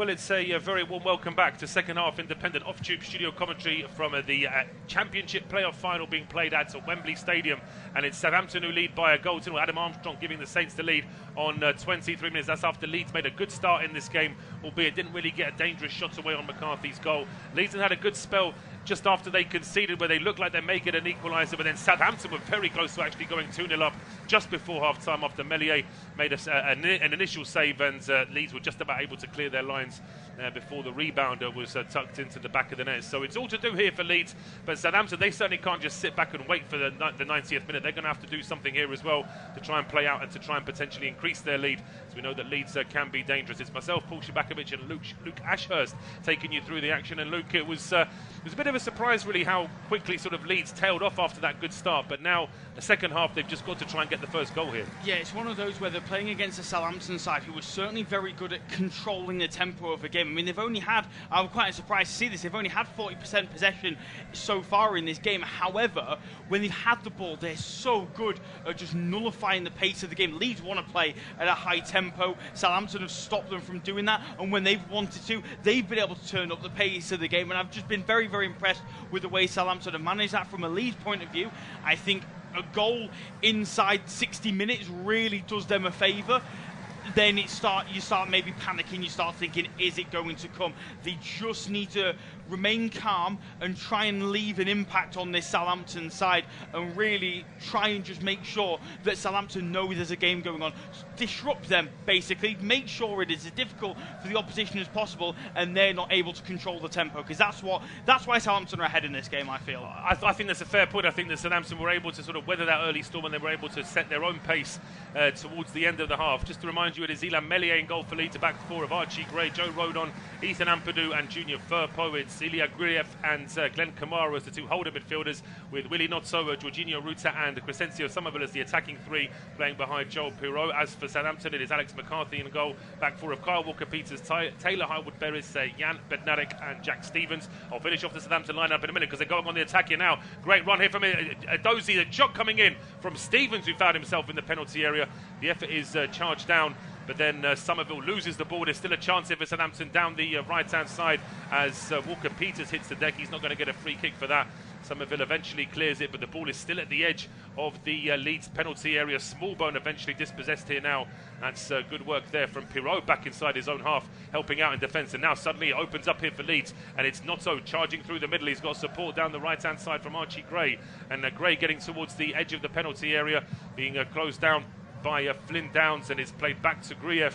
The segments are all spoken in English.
Well, it's a very warm welcome back to second half independent off-tube studio commentary from the Championship Playoff Final being played at Wembley Stadium, and it's Southampton who lead by a goal to Adam Armstrong, giving the Saints the lead on 23 minutes. That's after Leeds made a good start in this game, albeit didn't really get a dangerous shot away on McCarthy's goal. Leeds had a good spell just after they conceded, where they looked like they may get an equaliser, but then Southampton were very close to actually going 2-0 up just before half-time after Meslier made an initial save, and Leeds were just about able to clear their lines before the rebounder was tucked into the back of the net. So it's all to do here for Leeds, but Southampton, they certainly can't just sit back and wait for the 90th minute. They're going to have to do something here as well to try and play out and to try and potentially increase their lead, so we know that Leeds can be dangerous. It's myself, Paul Szczerbakowicz, and Luke Ashurst taking you through the action. And Luke, it was a bit of a surprise really how quickly sort of Leeds tailed off after that good start, but now the second half they've just got to try and get the first goal here. Yeah, it's one of those where they're playing against a Southampton side who was certainly very good at controlling the tempo of the game. I mean, they've only had, I'm quite surprised to see this, they've only had 40% possession so far in this game. However, when they've had the ball, they're so good at just nullifying the pace of the game. Leeds want to play at a high tempo. Southampton have stopped them from doing that, and when they've wanted to, they've been able to turn up the pace of the game, and I've just been very, very impressed with the way Southampton have managed that. From a Leeds point of view, I think a goal inside 60 minutes really does them a favour. Then you start maybe panicking, you start thinking, is it going to come? They just need to remain calm and try and leave an impact on this Southampton side, and really try and just make sure that Southampton know there's a game going on. Disrupt them, basically. Make sure it is as difficult for the opposition as possible, and they're not able to control the tempo, because that's why Southampton are ahead in this game, I feel. I think that's a fair point. I think that Southampton were able to sort of weather that early storm, and they were able to set their own pace towards the end of the half. Just to remind you, it is Ilya Meslier in goal for Leeds, a back four of Archie Gray, Joe Rodon, Ethan Ampadu and Junior Firpo. It's Ilya Griev and Glenn Kamara as the two holder midfielders, with Willie Notso, Jorginho Ruta and Crescencio Somerville as the attacking three, playing behind Joel Pirot. As for Southampton, it is Alex McCarthy in goal, back four of Kyle Walker-Peters, Taylor Highwood-Berries, Jan Bednarek and Jack Stevens. I'll finish off the Southampton lineup in a minute because they're going on the attack here now. Great run here from Dozy, a shot coming in from Stevens, who found himself in the penalty area. The effort is charged down, but then Somerville loses the ball. There's still a chance here for Southampton down the right-hand side as Walker-Peters hits the deck. He's not going to get a free kick for that. Somerville eventually clears it, but the ball is still at the edge of the Leeds penalty area. Smallbone eventually dispossessed here now. That's good work there from Pirot back inside his own half, helping out in defence. And now suddenly it opens up here for Leeds, and it's Notto charging through the middle. He's got support down the right-hand side from Archie Gray, and Gray getting towards the edge of the penalty area, being closed down by Flynn Downs, and it's played back to Griev.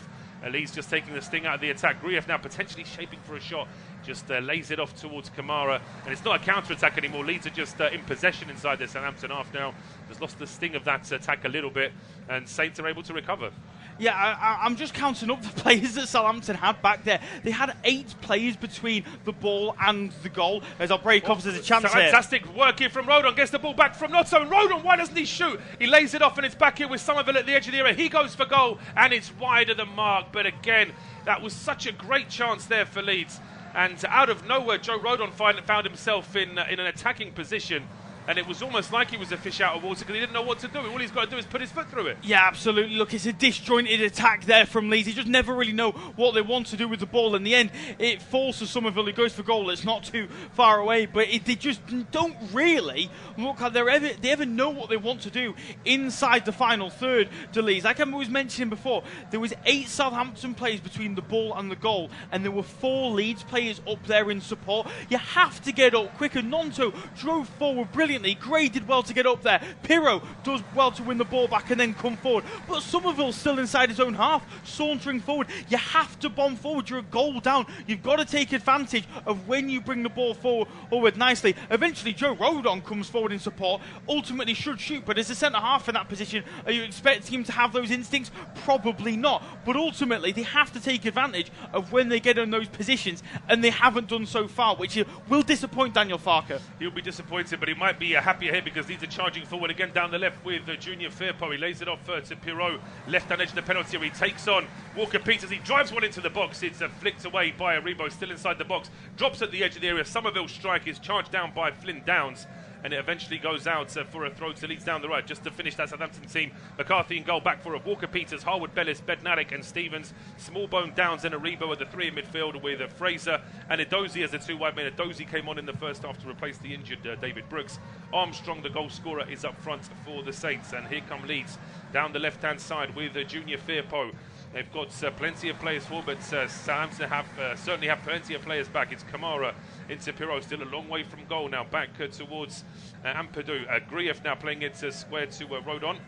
Leeds just taking the sting out of the attack. Griev now potentially shaping for a shot, just lays it off towards Kamara, and it's not a counter-attack anymore. Leeds are just in possession inside their Southampton half now. Has lost the sting of that attack a little bit, and Saints are able to recover. Yeah, I'm just counting up the players that Southampton had back there. They had 8 players between the ball and the goal. As I'll break off, there's a chance here. Fantastic work here from Rodon. Gets the ball back from Notto. And Rodon, why doesn't he shoot? He lays it off, and it's back here with Somerville at the edge of the area. He goes for goal, and it's wide of the mark. But again, that was such a great chance there for Leeds. And out of nowhere, Joe Rodon found himself in an attacking position. And it was almost like he was a fish out of water because he didn't know what to do. All he's got to do is put his foot through it. Yeah, absolutely. Look, it's a disjointed attack there from Leeds. They just never really know what they want to do with the ball. In the end, it falls to Somerville, who goes for goal. It's not too far away, but they just don't really look like they ever know what they want to do inside the final third to Leeds. Like I was mentioning before, there was 8 Southampton players between the ball and the goal, and there were 4 Leeds players up there in support. You have to get up quicker. Nonto drove forward brilliantly. Gray did well to get up there. Pirot does well to win the ball back and then come forward. But Somerville's still inside his own half, sauntering forward. You have to bomb forward. You're a goal down. You've got to take advantage of when you bring the ball forward nicely. Eventually, Joe Rodon comes forward in support. Ultimately should shoot, but as a centre-half in that position, are you expecting him to have those instincts? Probably not. But ultimately, they have to take advantage of when they get in those positions, and they haven't done so far, which will disappoint Daniel Farke. He'll be disappointed, but he might be happier here because Leeds are charging forward again down the left with Junior Firpo. He lays it off to Pirot, left-hand edge of the penalty area. He takes on Walker-Peters. He drives one into the box. It's flicked away by Rebo, still inside the box. Drops at the edge of the area. Somerville's strike is charged down by Flynn Downs. and it eventually goes out for a throw to Leeds down the right. Just to finish that Southampton team, McCarthy in goal, back for it. Walker-Peters, Harwood-Bellis, Bednarik and Stevens, Smallbone, Downs and Aribo at the three in midfield with Fraser and Edozie as the two wide men. Edozie came on in the first half to replace the injured David Brooks. Armstrong, the goal scorer, is up front for the Saints, and here come Leeds down the left-hand side with Junior Firpo. They've got plenty of players forward, but Southampton certainly have plenty of players back. It's Kamara into Pirot, still a long way from goal now, back towards Ampadu. Grief now playing it square to Rodon.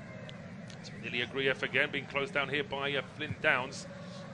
It's nearly Grief again, being closed down here by Flynn Downs.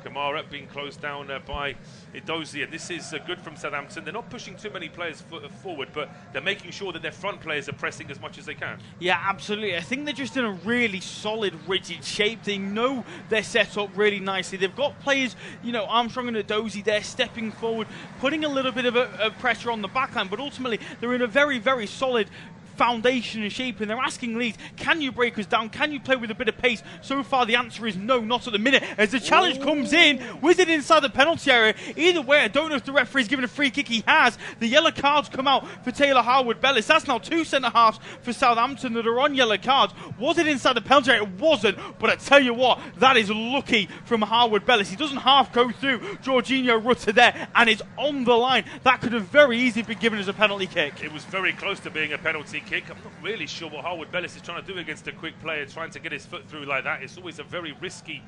Kamara being closed down by Edozie, and this is good from Southampton. They're not pushing too many players forward, but they're making sure that their front players are pressing as much as they can. Yeah, absolutely. I think they're just in a really solid, rigid shape. They know they're set up really nicely. They've got players, Armstrong and Edozie, they're stepping forward, putting a little bit of a pressure on the backline, but ultimately they're in a very, very solid foundation and shape, and they're asking Leeds, can you break us down? Can you play with a bit of pace? So far the answer is no, not at the minute, as the challenge comes in. Wizard inside the penalty area. Either way, I don't know if the referee's given a free kick. He has. The yellow cards come out for Taylor Harwood-Bellis. That's now two centre-halves for Southampton that are on yellow cards. Was it inside the penalty area? It wasn't, but I tell you what, that is lucky from Harwood-Bellis. He doesn't half go through Jorginho Rutter there, and it's on the line. That could have very easily been given as a penalty kick. It was very close to being a penalty kick. I'm not really sure what Harwood-Bellis is trying to do against a quick player, trying to get his foot through like that. It's always a very risky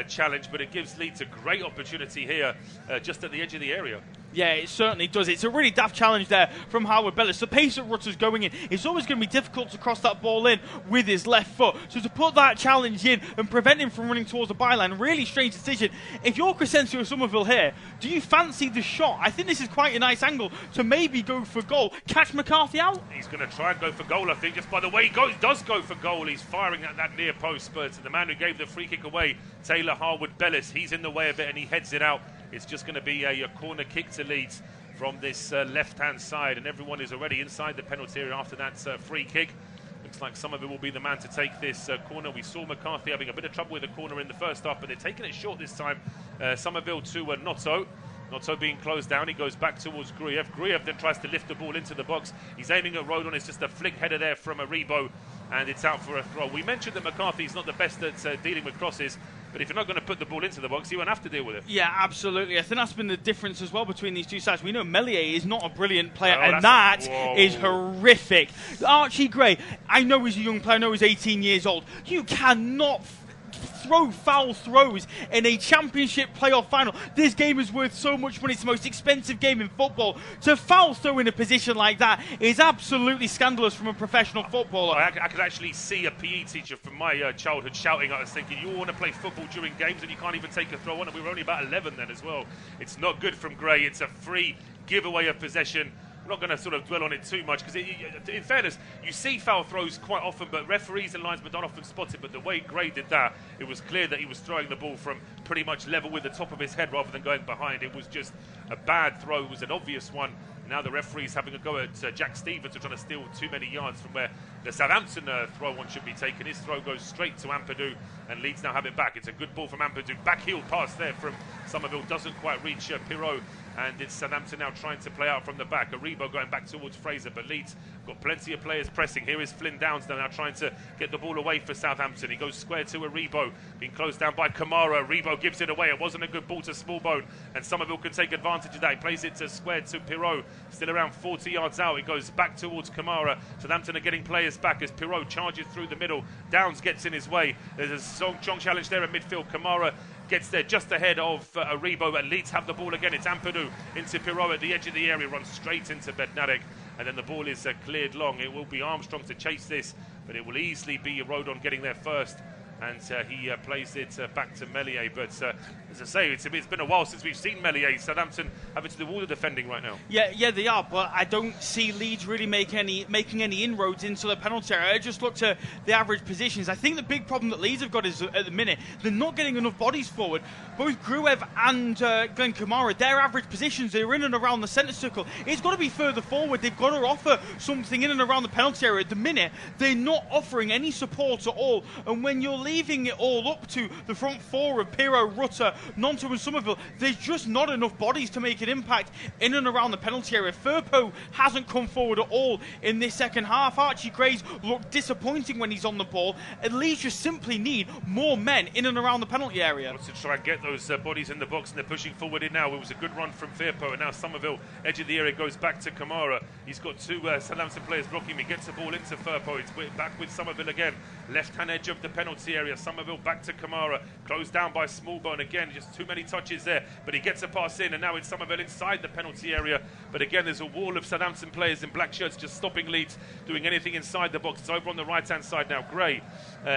challenge, but it gives Leeds a great opportunity here just at the edge of the area. Yeah, it certainly does. It's a really daft challenge there from Harwood-Bellis. The pace that Rutter's going in, it's always going to be difficult to cross that ball in with his left foot. So to put that challenge in and prevent him from running towards the byline, really strange decision. If you're Crescencio or Somerville here, do you fancy the shot? I think this is quite a nice angle to maybe go for goal. Catch McCarthy out? He's going to try and go for goal, I think. Just by the way he does go for goal. He's firing at that near post, but the man who gave the free kick away, Taylor Harwood-Bellis, he's in the way of it and he heads it out. It's just going to be a corner kick to Leeds from this left-hand side, and everyone is already inside the penalty area after that free kick. Looks like Somerville will be the man to take this corner. We saw McCarthy having a bit of trouble with the corner in the first half, but they're taking it short this time. Somerville to Notto. Notto being closed down. He goes back towards Gruyev. Gruyev then tries to lift the ball into the box. He's aiming at Rodon. It's just a flick header there from Aribo, and it's out for a throw. We mentioned that McCarthy's not the best at dealing with crosses, but if you're not going to put the ball into the box, you won't have to deal with it. Yeah, absolutely. I think that's been the difference as well between these two sides. We know Meslier is not a brilliant player, and that is horrific. Archie Gray, I know he's a young player, I know he's 18 years old. You cannot throw foul throws in a championship playoff final. This game is worth so much money. It's the most expensive game in football. To foul throw in a position like that is absolutely scandalous from a professional footballer. I could actually see a PE teacher from my childhood shouting at us thinking, you want to play football during games and you can't even take a throw on, and we were only about 11 then as well. It's not good from Gray. It's a free giveaway of possession. I'm not going to sort of dwell on it too much because, in fairness, you see foul throws quite often, but referees and linesmen don't often spot it. But the way Gray did that, it was clear that he was throwing the ball from pretty much level with the top of his head rather than going behind. It was just a bad throw. It was an obvious one. Now the referee's having a go at Jack Stevens, trying to steal too many yards from where the Southampton throw-on should be taken. His throw goes straight to Ampadu, and Leeds now have it back. It's a good ball from Ampadu. Backheel pass there from Somerville. Doesn't quite reach Pirot, and it's Southampton now trying to play out from the back. Aribo going back towards Fraser, but Leeds got plenty of players pressing. Here is Flynn Downs now trying to get the ball away for Southampton. He goes square to Aribo, being closed down by Kamara. Aribo gives it away. It wasn't a good ball to Smallbone, and Somerville can take advantage of that. He plays it to square to Pirot, still around 40 yards out. It goes back towards Kamara. Southampton are getting players back as Pirot charges through the middle. Downs gets in his way. There's a strong challenge there at midfield. Kamara gets there just ahead of Aribo, and Leeds have the ball again. It's Ampadu into Pirot at the edge of the area, runs straight into Bednarik, and then the ball is cleared long. It will be Armstrong to chase this, but it will easily be Rodon getting there first, and he plays it back to Meslier. But as I say, it's been a while since we've seen Meslier. Southampton having to do all the defending right now. Yeah, they are, but I don't see Leeds really making any inroads into the penalty area. I just look to the average positions. I think the big problem that Leeds have got is at the minute they're not getting enough bodies forward. Both Gruev and Glenn Kamara, their average positions, they're in and around the centre circle. It's got to be further forward. They've got to offer something in and around the penalty area. At the minute, they're not offering any support at all. And when you're leaving it all up to the front four of Pirot, Rutter Nonto and Somerville, there's just not enough bodies to make an impact in and around the penalty area. Firpo hasn't come forward at all in this second half. Archie Gray's looked disappointing when he's on the ball. At least you simply need more men in and around the penalty area. Wants to try and get those bodies in the box, and they're pushing forward in now. It was a good run from Firpo, and now Somerville, edge of the area, goes back to Kamara. He's got two Southampton players blocking him. He gets the ball into Firpo. It's back with Somerville again. Left-hand edge of the penalty area. Somerville back to Kamara. Closed down by Smallbone again. Just too many touches there, but he gets a pass in, and now it's Somerville inside the penalty area. But again, there's a wall of Southampton players in black shirts just stopping Leeds doing anything inside the box. It's over on the right-hand side now. Gray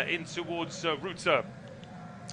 in towards Ruta.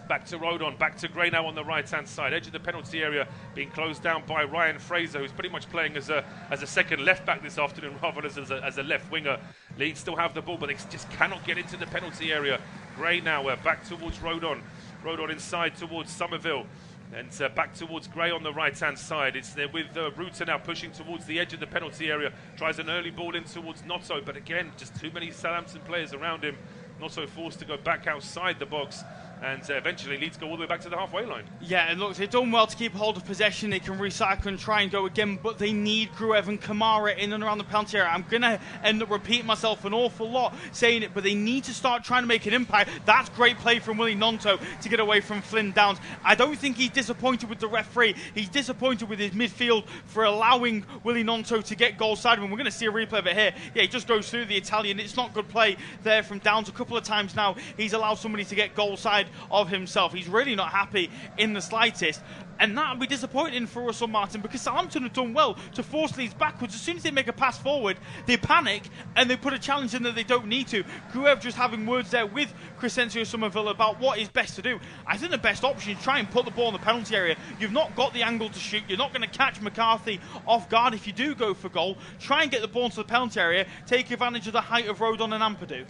Back to Rodon, back to Gray now on the right-hand side. Edge of the penalty area being closed down by Ryan Fraser, who's pretty much playing as a second left-back this afternoon rather than as a left winger. Leeds still have the ball, but they just cannot get into the penalty area. Gray now back towards Rodon. Rodon inside towards Somerville. And back towards Gray on the right-hand side. It's there with Ruta now pushing towards the edge of the penalty area. Tries an early ball in towards Notto, but again, just too many Southampton players around him. Notto forced to go back outside the box. And eventually Leeds go all the way back to the halfway line. Yeah, and look, they've done well to keep hold of possession. They can recycle and try and go again, but they need Gruev and Kamara in and around the penalty area. I'm going to end up repeating myself an awful lot saying it, but they need to start trying to make an impact. That's great play from Willie Nonto to get away from Flynn Downs. I don't think he's disappointed with the referee. He's disappointed with his midfield for allowing Willie Nonto to get goal side of him. We're going to see a replay of it here. Yeah, he just goes through the Italian. It's not good play there from Downs. A couple of times now, he's allowed somebody to get goal side of himself. He's really not happy in the slightest, and that would be disappointing for Russell Martin, because Southampton have done well to force Leeds backwards. As soon as they make a pass forward, they panic and they put a challenge in that they don't need to. Gruev just having words there with Crescencio Somerville about what is best to do. I think the best option is try and put the ball in the penalty area. You've not got the angle to shoot. You're not going to catch McCarthy off guard if you do go for goal. Try and get the ball into the penalty area. Take advantage of the height of Rodon and Ampadu.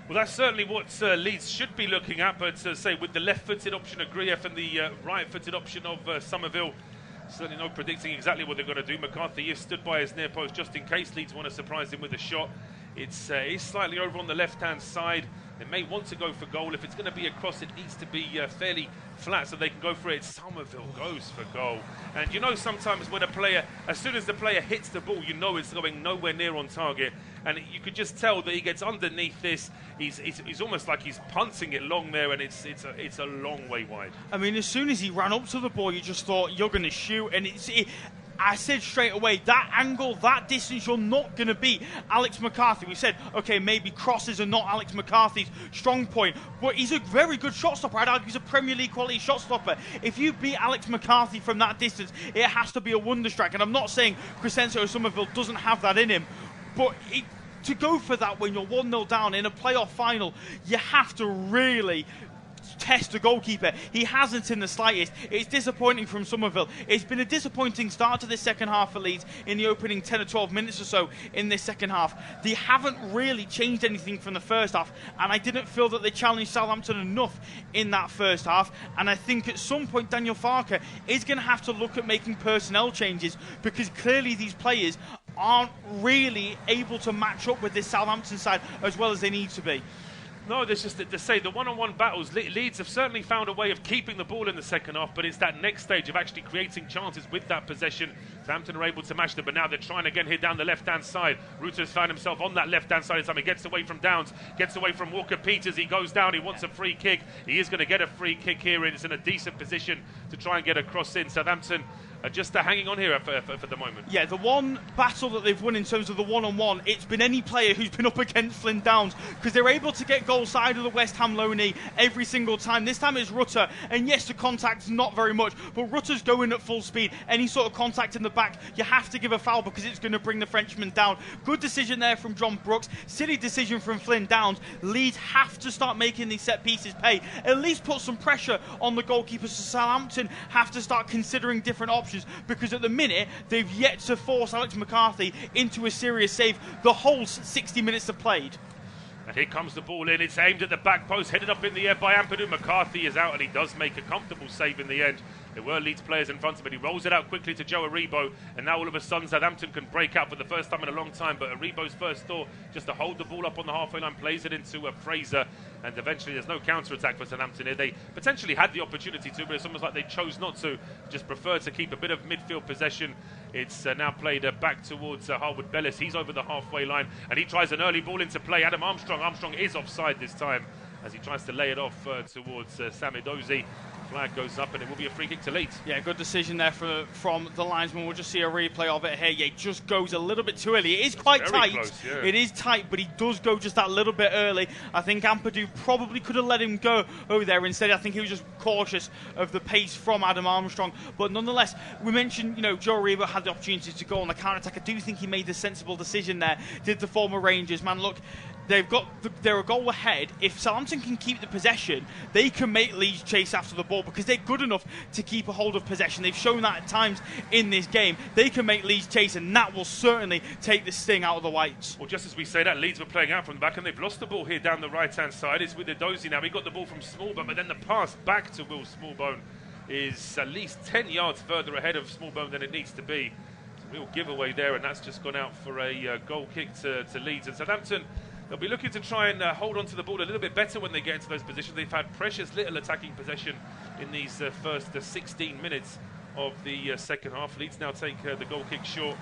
Well, that's certainly what Leeds should be looking at, but say with the left-footed option of Gruev and the right-footed option of Somerville, certainly no predicting exactly what they're going to do. McCarthy is stood by his near post just in case Leeds want to surprise him with a shot. It's slightly over on the left-hand side. They may want to go for goal. If it's going to be a cross, it needs to be fairly flat so they can go for it. Somerville goes for goal. And you know, sometimes when a player, as soon as the player hits the ball, you know it's going nowhere near on target. And you could just tell that he gets underneath this. He's almost like he's punting it long there, and it's a long way wide. I mean, as soon as he ran up to the ball, you just thought, you're going to shoot. And I said straight away, that angle, that distance, you're not going to beat Alex McCarthy. We said, okay, maybe crosses are not Alex McCarthy's strong point, but he's a very good shot stopper. I'd argue he's a Premier League quality shot stopper. If you beat Alex McCarthy from that distance, it has to be a wonder strike. And I'm not saying Crescencio Somerville doesn't have that in him, but to go for that when you're 1-0 down in a playoff final, you have to really test the goalkeeper. He hasn't in the slightest. It's disappointing from Somerville. It's been a disappointing start to this second half for Leeds in the opening 10 or 12 minutes or so in this second half. They haven't really changed anything from the first half, and I didn't feel that they challenged Southampton enough in that first half. And I think at some point Daniel Farke is going to have to look at making personnel changes, because clearly these players aren't really able to match up with this Southampton side as well as they need to be. No, there's just to say the one-on-one battles. Leeds have certainly found a way of keeping the ball in the second half, but it's that next stage of actually creating chances with that possession. Southampton are able to match them, but now they're trying again here down the left-hand side. Ruter's found himself on that left-hand side. He gets away from Downs, gets away from Walker-Peters. He goes down. He wants a free kick. He is going to get a free kick here, and it's in a decent position to try and get a cross in. Southampton just hanging on here for the moment. Yeah, the one battle that they've won in terms of the one-on-one, it's been any player who's been up against Flynn Downs, because they're able to get goal side of the West Ham low knee every single time. This time it's Rutter, and yes, the contact's not very much, but Rutter's going at full speed. Any sort of contact in the back, you have to give a foul because it's going to bring the Frenchman down. Good decision there from John Brooks. Silly decision from Flynn Downs. Leeds have to start making these set pieces pay. At least put some pressure on the goalkeepers. So Southampton have to start considering different options, because at the minute they've yet to force Alex McCarthy into a serious save the whole 60 minutes they've played. And here comes the ball in. It's aimed at the back post, headed up in the air by Ampadu. McCarthy is out, and he does make a comfortable save in the end. There were Leeds players in front of him. He rolls it out quickly to Joe Aribo, and now all of a sudden Southampton can break out for the first time in a long time. But Aribo's first thought just to hold the ball up on the halfway line, plays it into Fraser. and eventually there's no counter-attack for Southampton here. They potentially had the opportunity to, but it's almost like they chose not to, just prefer to keep a bit of midfield possession. It's now played back towards Harwood Bellis. He's over the halfway line, and he tries an early ball into play. Adam Armstrong. Armstrong is offside this time as he tries to lay it off towards Sam Edozie. Flag goes up, and it will be a free kick to Leeds. Yeah, good decision there from the linesman. We'll just see a replay of it here. Yeah, it just goes a little bit too early. It is quite tight. Close, yeah. It is tight, but he does go just that little bit early. I think Ampadu probably could have let him go over there. Instead, I think he was just cautious of the pace from Adam Armstrong. But nonetheless, we mentioned, Joe Rebo had the opportunity to go on the counter-attack. I do think he made the sensible decision there. Did the former Rangers. Man, look, they're a goal ahead. If Southampton can keep the possession, they can make Leeds chase after the ball because they're good enough to keep a hold of possession. They've shown that at times in this game. They can make Leeds chase, and that will certainly take the sting out of the Whites. Well, just as we say that, Leeds were playing out from the back, and they've lost the ball here down the right-hand side. It's with Edozie now. He got the ball from Smallbone, but then the pass back to Will Smallbone is at least 10 yards further ahead of Smallbone than it needs to be. It's a real giveaway there, and that's just gone out for a goal kick to Leeds. And Southampton, they'll be looking to try and hold on to the ball a little bit better when they get into those positions. They've had precious little attacking possession in these first 16 minutes of the second half. Leeds now take the goal kick short,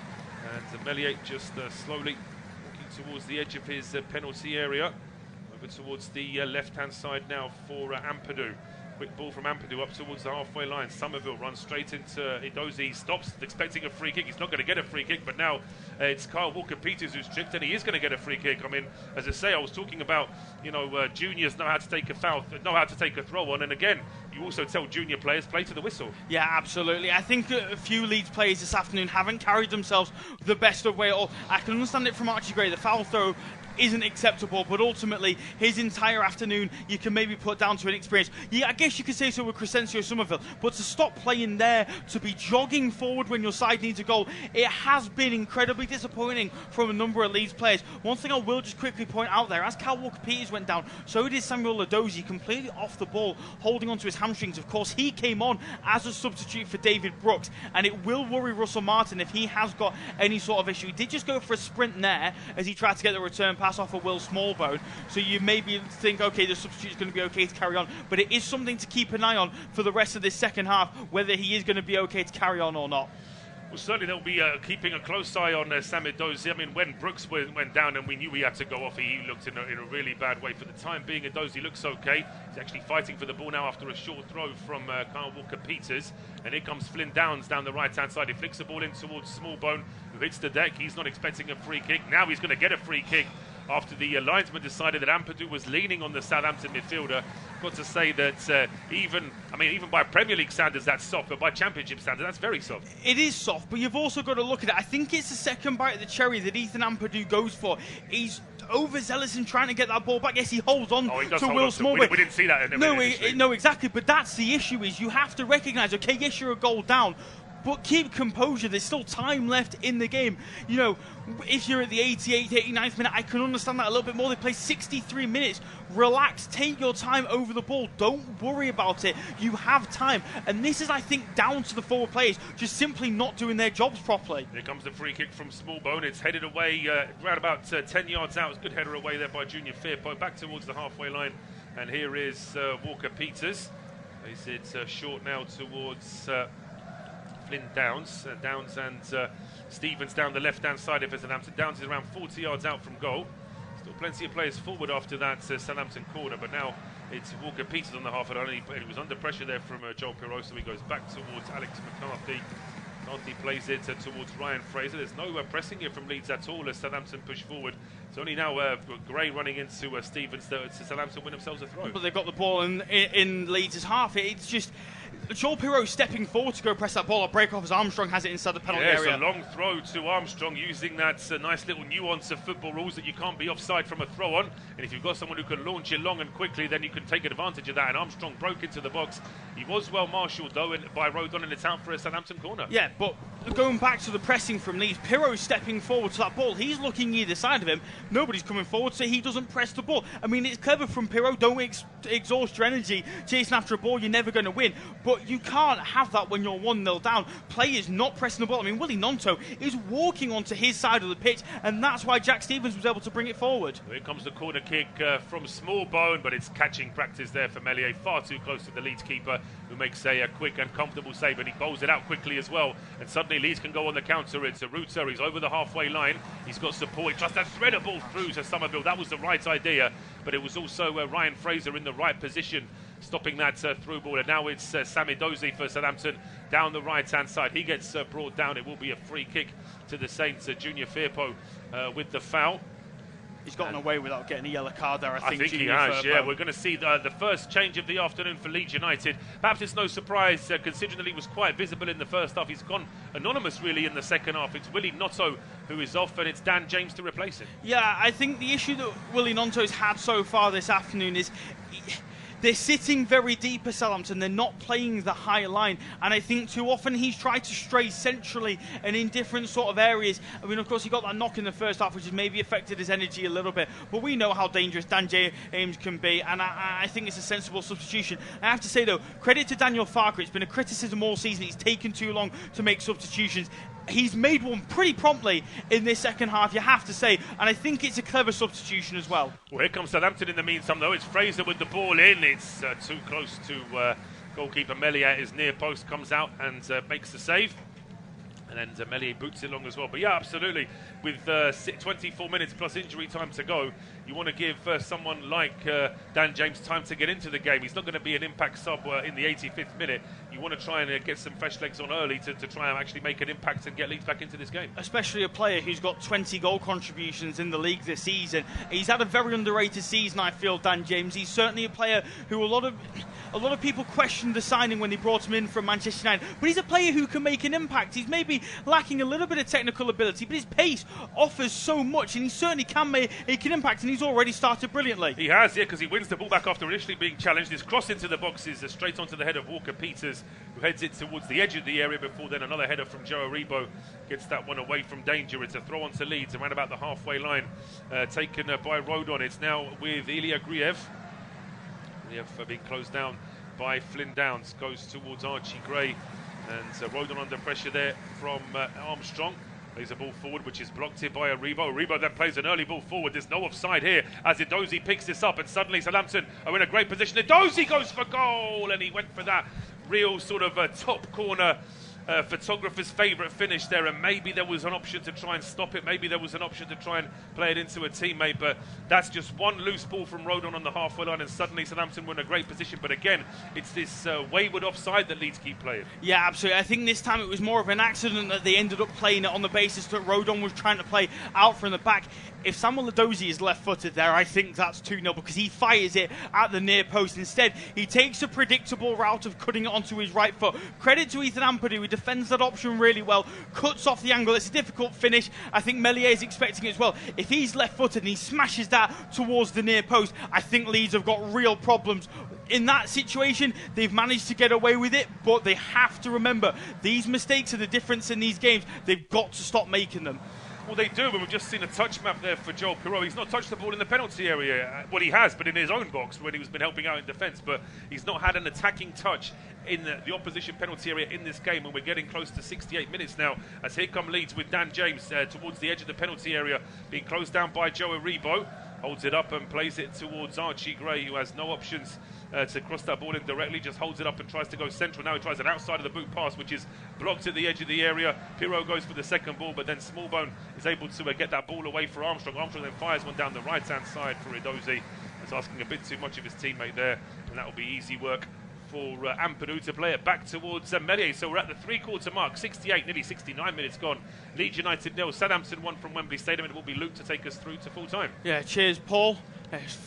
and Melier just slowly walking towards the edge of his penalty area. Over towards the left-hand side now for Ampadu. Quick ball from Ampadu up towards the halfway line. Somerville runs straight into Edozie. He stops, expecting a free kick. He's not going to get a free kick, but now it's Kyle Walker-Peters who's tricked, and he is going to get a free kick. I mean, as I say, I was talking about, juniors know how to take a foul, know how to take a throw on, and again, you also tell junior players, play to the whistle. Yeah, absolutely. I think a few Leeds players this afternoon haven't carried themselves the best of way at all. I can understand it from Archie Gray. The foul throw isn't acceptable, but ultimately his entire afternoon you can maybe put down to an experience. Yeah, I guess you could say so with Crescencio Somerville, but to stop playing there, to be jogging forward when your side needs a goal, it has been incredibly disappointing from a number of Leeds players. One thing I will just quickly point out there, as Kyle Walker-Peters went down, so did Samuel Edozie, completely off the ball, holding onto his hamstrings. Of course, he came on as a substitute for David Brooks, and it will worry Russell Martin if he has got any sort of issue. He did just go for a sprint there as he tried to get the return pass off of Will Smallbone, so you maybe think, okay, the substitute is going to be okay to carry on, but it is something to keep an eye on for the rest of this second half, whether he is going to be okay to carry on or not. Well, certainly they'll be keeping a close eye on Sam Edozie. I mean, when Brooks went down and we knew he had to go off, he looked in a really bad way. For the time being, Edozie looks okay. He's actually fighting for the ball now after a short throw from Kyle Walker-Peters. And here comes Flynn Downs down the right-hand side. He flicks the ball in towards Smallbone, who hits the deck. He's not expecting a free kick. Now he's going to get a free kick after the linesman decided that Ampadu was leaning on the Southampton midfielder. Got to say that even by Premier League standards that's soft, but by Championship standards that's very soft. It is soft, but you've also got to look at it. I think it's the second bite of the cherry that Ethan Ampadu goes for. He's overzealous in trying to get that ball back. Yes, he holds on to Will Smallbone. We didn't see that. No, exactly. But that's the issue: is you have to recognise. Okay, yes, you're a goal down, but keep composure. There's still time left in the game. If you're at the 88th, 89th minute, I can understand that a little bit more. They play 63 minutes. Relax. Take your time over the ball. Don't worry about it. You have time. And this is, I think, down to the forward players just simply not doing their jobs properly. Here comes the free kick from Smallbone. It's headed away around about 10 yards out. It's a good header away there by Junior Firpo. Back towards the halfway line. And here is Walker-Peters. Plays it short now towards Flynn Downs. Downs and Stevens down the left-hand side of Southampton. Downs is around 40 yards out from goal. Still plenty of players forward after that Southampton corner, but now it's Walker-Peters on the half, and he was under pressure there from Joel Pirot, so he goes back towards Alex McCarthy. McCarthy plays it towards Ryan Fraser. There's no pressing here from Leeds at all as Southampton push forward. It's only now Gray running into Stevens to Southampton win themselves a throw. But they've got the ball in Leeds' half. It's just Joel Pirot stepping forward to go press that ball. A break off as Armstrong has it inside the penalty area. It's a long throw to Armstrong using that nice little nuance of football rules that you can't be offside from a throw on. And if you've got someone who can launch it long and quickly, then you can take advantage of that. And Armstrong broke into the box. He was well marshalled though by Rodon, and it's out for a Southampton corner. Yeah, but going back to the pressing from Leeds, Pirot stepping forward to that ball. He's looking either side of him. Nobody's coming forward, so he doesn't press the ball. I mean, it's clever from Pirot. Don't exhaust your energy chasing after a ball. You're never going to win. But but you can't have that when you're 1-0 down. Players not pressing the ball. I mean, Willie Gnonto is walking onto his side of the pitch, and that's why Jack Stevens was able to bring it forward. Here comes the corner kick from Smallbone, but it's catching practice there for Meslier, far too close to the Leeds keeper, who makes a quick and comfortable save, and he bowls it out quickly as well, and suddenly Leeds can go on the counter. It's a Ruter, he's over the halfway line, he's got support, he tries to thread a ball through to Somerville. That was the right idea, but it was also Ryan Fraser in the right position, stopping that through ball. And now it's Sammy Dozy for Southampton down the right-hand side. He gets brought down. It will be a free kick to the Saints. Junior Firpo with the foul. He's gotten away without getting a yellow card there, I think he has, yeah. We're going to see the first change of the afternoon for Leeds United. Perhaps it's no surprise, considering that he was quite visible in the first half. He's gone anonymous, really, in the second half. It's Willie Gnonto who is off, and it's Dan James to replace him. Yeah, I think the issue that Willie Gnonto's had so far this afternoon is they're sitting very deep at Southampton. They're not playing the high line. And I think too often he's tried to stray centrally and in different sort of areas. I mean, of course, he got that knock in the first half, which has maybe affected his energy a little bit. But we know how dangerous Dan James can be. And I think it's a sensible substitution. I have to say, though, credit to Daniel Farker. It's been a criticism all season. He's taken too long to make substitutions. He's made one pretty promptly in this second half, you have to say, and I think it's a clever substitution as well. Well, here comes Southampton in the meantime, though. It's Fraser with the ball in. It's too close to goalkeeper Meslier. His near post comes out and makes the save. And then Meslier boots it long as well. But yeah, absolutely. With 24 minutes plus injury time to go, you want to give someone like Dan James time to get into the game. He's not going to be an impact sub in the 85th minute. You want to try and get some fresh legs on early to try and actually make an impact and get Leeds back into this game. Especially a player who's got 20 goal contributions in the league this season. He's had a very underrated season, I feel, Dan James. He's certainly a player who a lot of people questioned the signing when they brought him in from Manchester United. But he's a player who can make an impact. He's maybe lacking a little bit of technical ability, but his pace offers so much, and he certainly can make an impact, and he's already started brilliantly. He has, yeah, because he wins the ball back after initially being challenged. His cross into the box is straight onto the head of Walker Peters, who heads it towards the edge of the area before then another header from Joe Aribo gets that one away from danger. It's a throw on to Leeds around about the halfway line, taken by Rodon. It's now with Ilya Griev. Griev being closed down by Flynn Downs, goes towards Archie Gray, and Rodon under pressure there from Armstrong. Plays a ball forward, which is blocked here by Aribo. Aribo then plays an early ball forward. There's no offside here as Edozie picks this up, and suddenly Southampton are in a great position. Edozie goes for goal, and he went for that real sort of top corner photographer's favourite finish there, and maybe there was an option to try and stop it, maybe there was an option to try and play it into a teammate, but that's just one loose ball from Rodon on the halfway line, and suddenly Southampton were in a great position. But again, it's this wayward offside that Leeds keep playing. Yeah, absolutely. I think this time it was more of an accident that they ended up playing it on the basis that Rodon was trying to play out from the back. If Samuel Edozie is left-footed there, I think that's 2-0 because he fires it at the near post. Instead, he takes a predictable route of cutting it onto his right foot. Credit to Ethan Ampadu, who defends that option really well, cuts off the angle. It's a difficult finish. I think Meslier is expecting it as well. If he's left-footed and he smashes that towards the near post, I think Leeds have got real problems. In that situation, they've managed to get away with it, but they have to remember, these mistakes are the difference in these games. They've got to stop making them. Well, they do, and we've just seen a touch map there for Joel Pirot. He's not touched the ball in the penalty area. Well, he has, but in his own box when he's been helping out in defence. But he's not had an attacking touch in the opposition penalty area in this game, and we're getting close to 68 minutes now as here come Leeds with Dan James towards the edge of the penalty area, being closed down by Joe Aribo. Holds it up and plays it towards Archie Gray, who has no options to cross that ball in directly, just holds it up and tries to go central. Now he tries an outside of the boot pass, which is blocked at the edge of the area. Pirot goes for the second ball, but then Smallbone is able to get that ball away for Armstrong. Armstrong then fires one down the right-hand side for Edozie. That's asking a bit too much of his teammate there, and that will be easy work for Ampadu to play it back towards Meslier. So we're at the three-quarter mark, 68, nearly 69 minutes gone. Leeds United 0, Southampton 1 from Wembley Stadium, and it will be Luke to take us through to full-time. Yeah, cheers, Paul.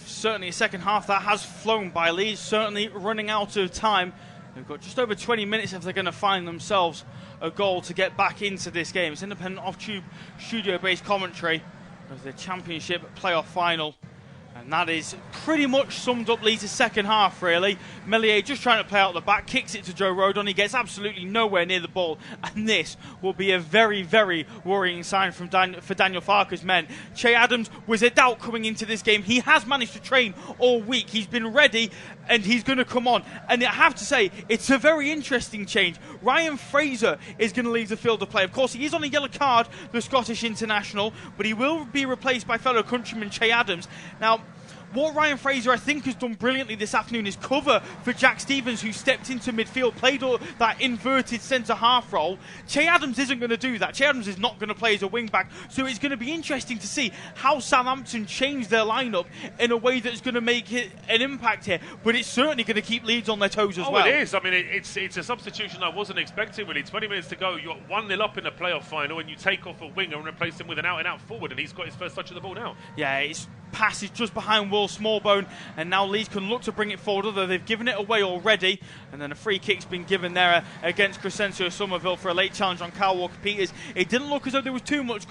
Certainly a second half that has flown by. Leeds certainly running out of time. They've got just over 20 minutes if they're going to find themselves a goal to get back into this game. It's independent off-tube studio-based commentary of the Championship Playoff Final And that is pretty much summed up Leeds' second half, really. Meslier just trying to play out the back, kicks it to Joe Rodon. He gets absolutely nowhere near the ball. And this will be a very, very worrying sign for Daniel Farke's men. Che Adams was a doubt coming into this game. He has managed to train all week. He's been ready, and he's going to come on. And I have to say, it's a very interesting change. Ryan Fraser is going to leave the field of play. Of course, he is on a yellow card, the Scottish international, but he will be replaced by fellow countryman Che Adams. Now, what Ryan Fraser, I think, has done brilliantly this afternoon is cover for Jack Stevens, who stepped into midfield, played that inverted centre-half role. Che Adams isn't going to do that. Che Adams is not going to play as a wing-back, so it's going to be interesting to see how Southampton change their lineup in a way that's going to make it an impact here, but it's certainly going to keep Leeds on their toes as well. It is. I mean, it's a substitution I wasn't expecting, really. 20 minutes to go, you're 1-0 up in the playoff final, and you take off a winger and replace him with an out-and-out forward, and he's got his first touch of the ball now. Yeah, it's passes just behind Will Smallbone, and now Leeds can look to bring it forward, although they've given it away already. And then a free kick's been given there against Crescencio Somerville for a late challenge on Kyle Walker-Peters. It didn't look as though there was too much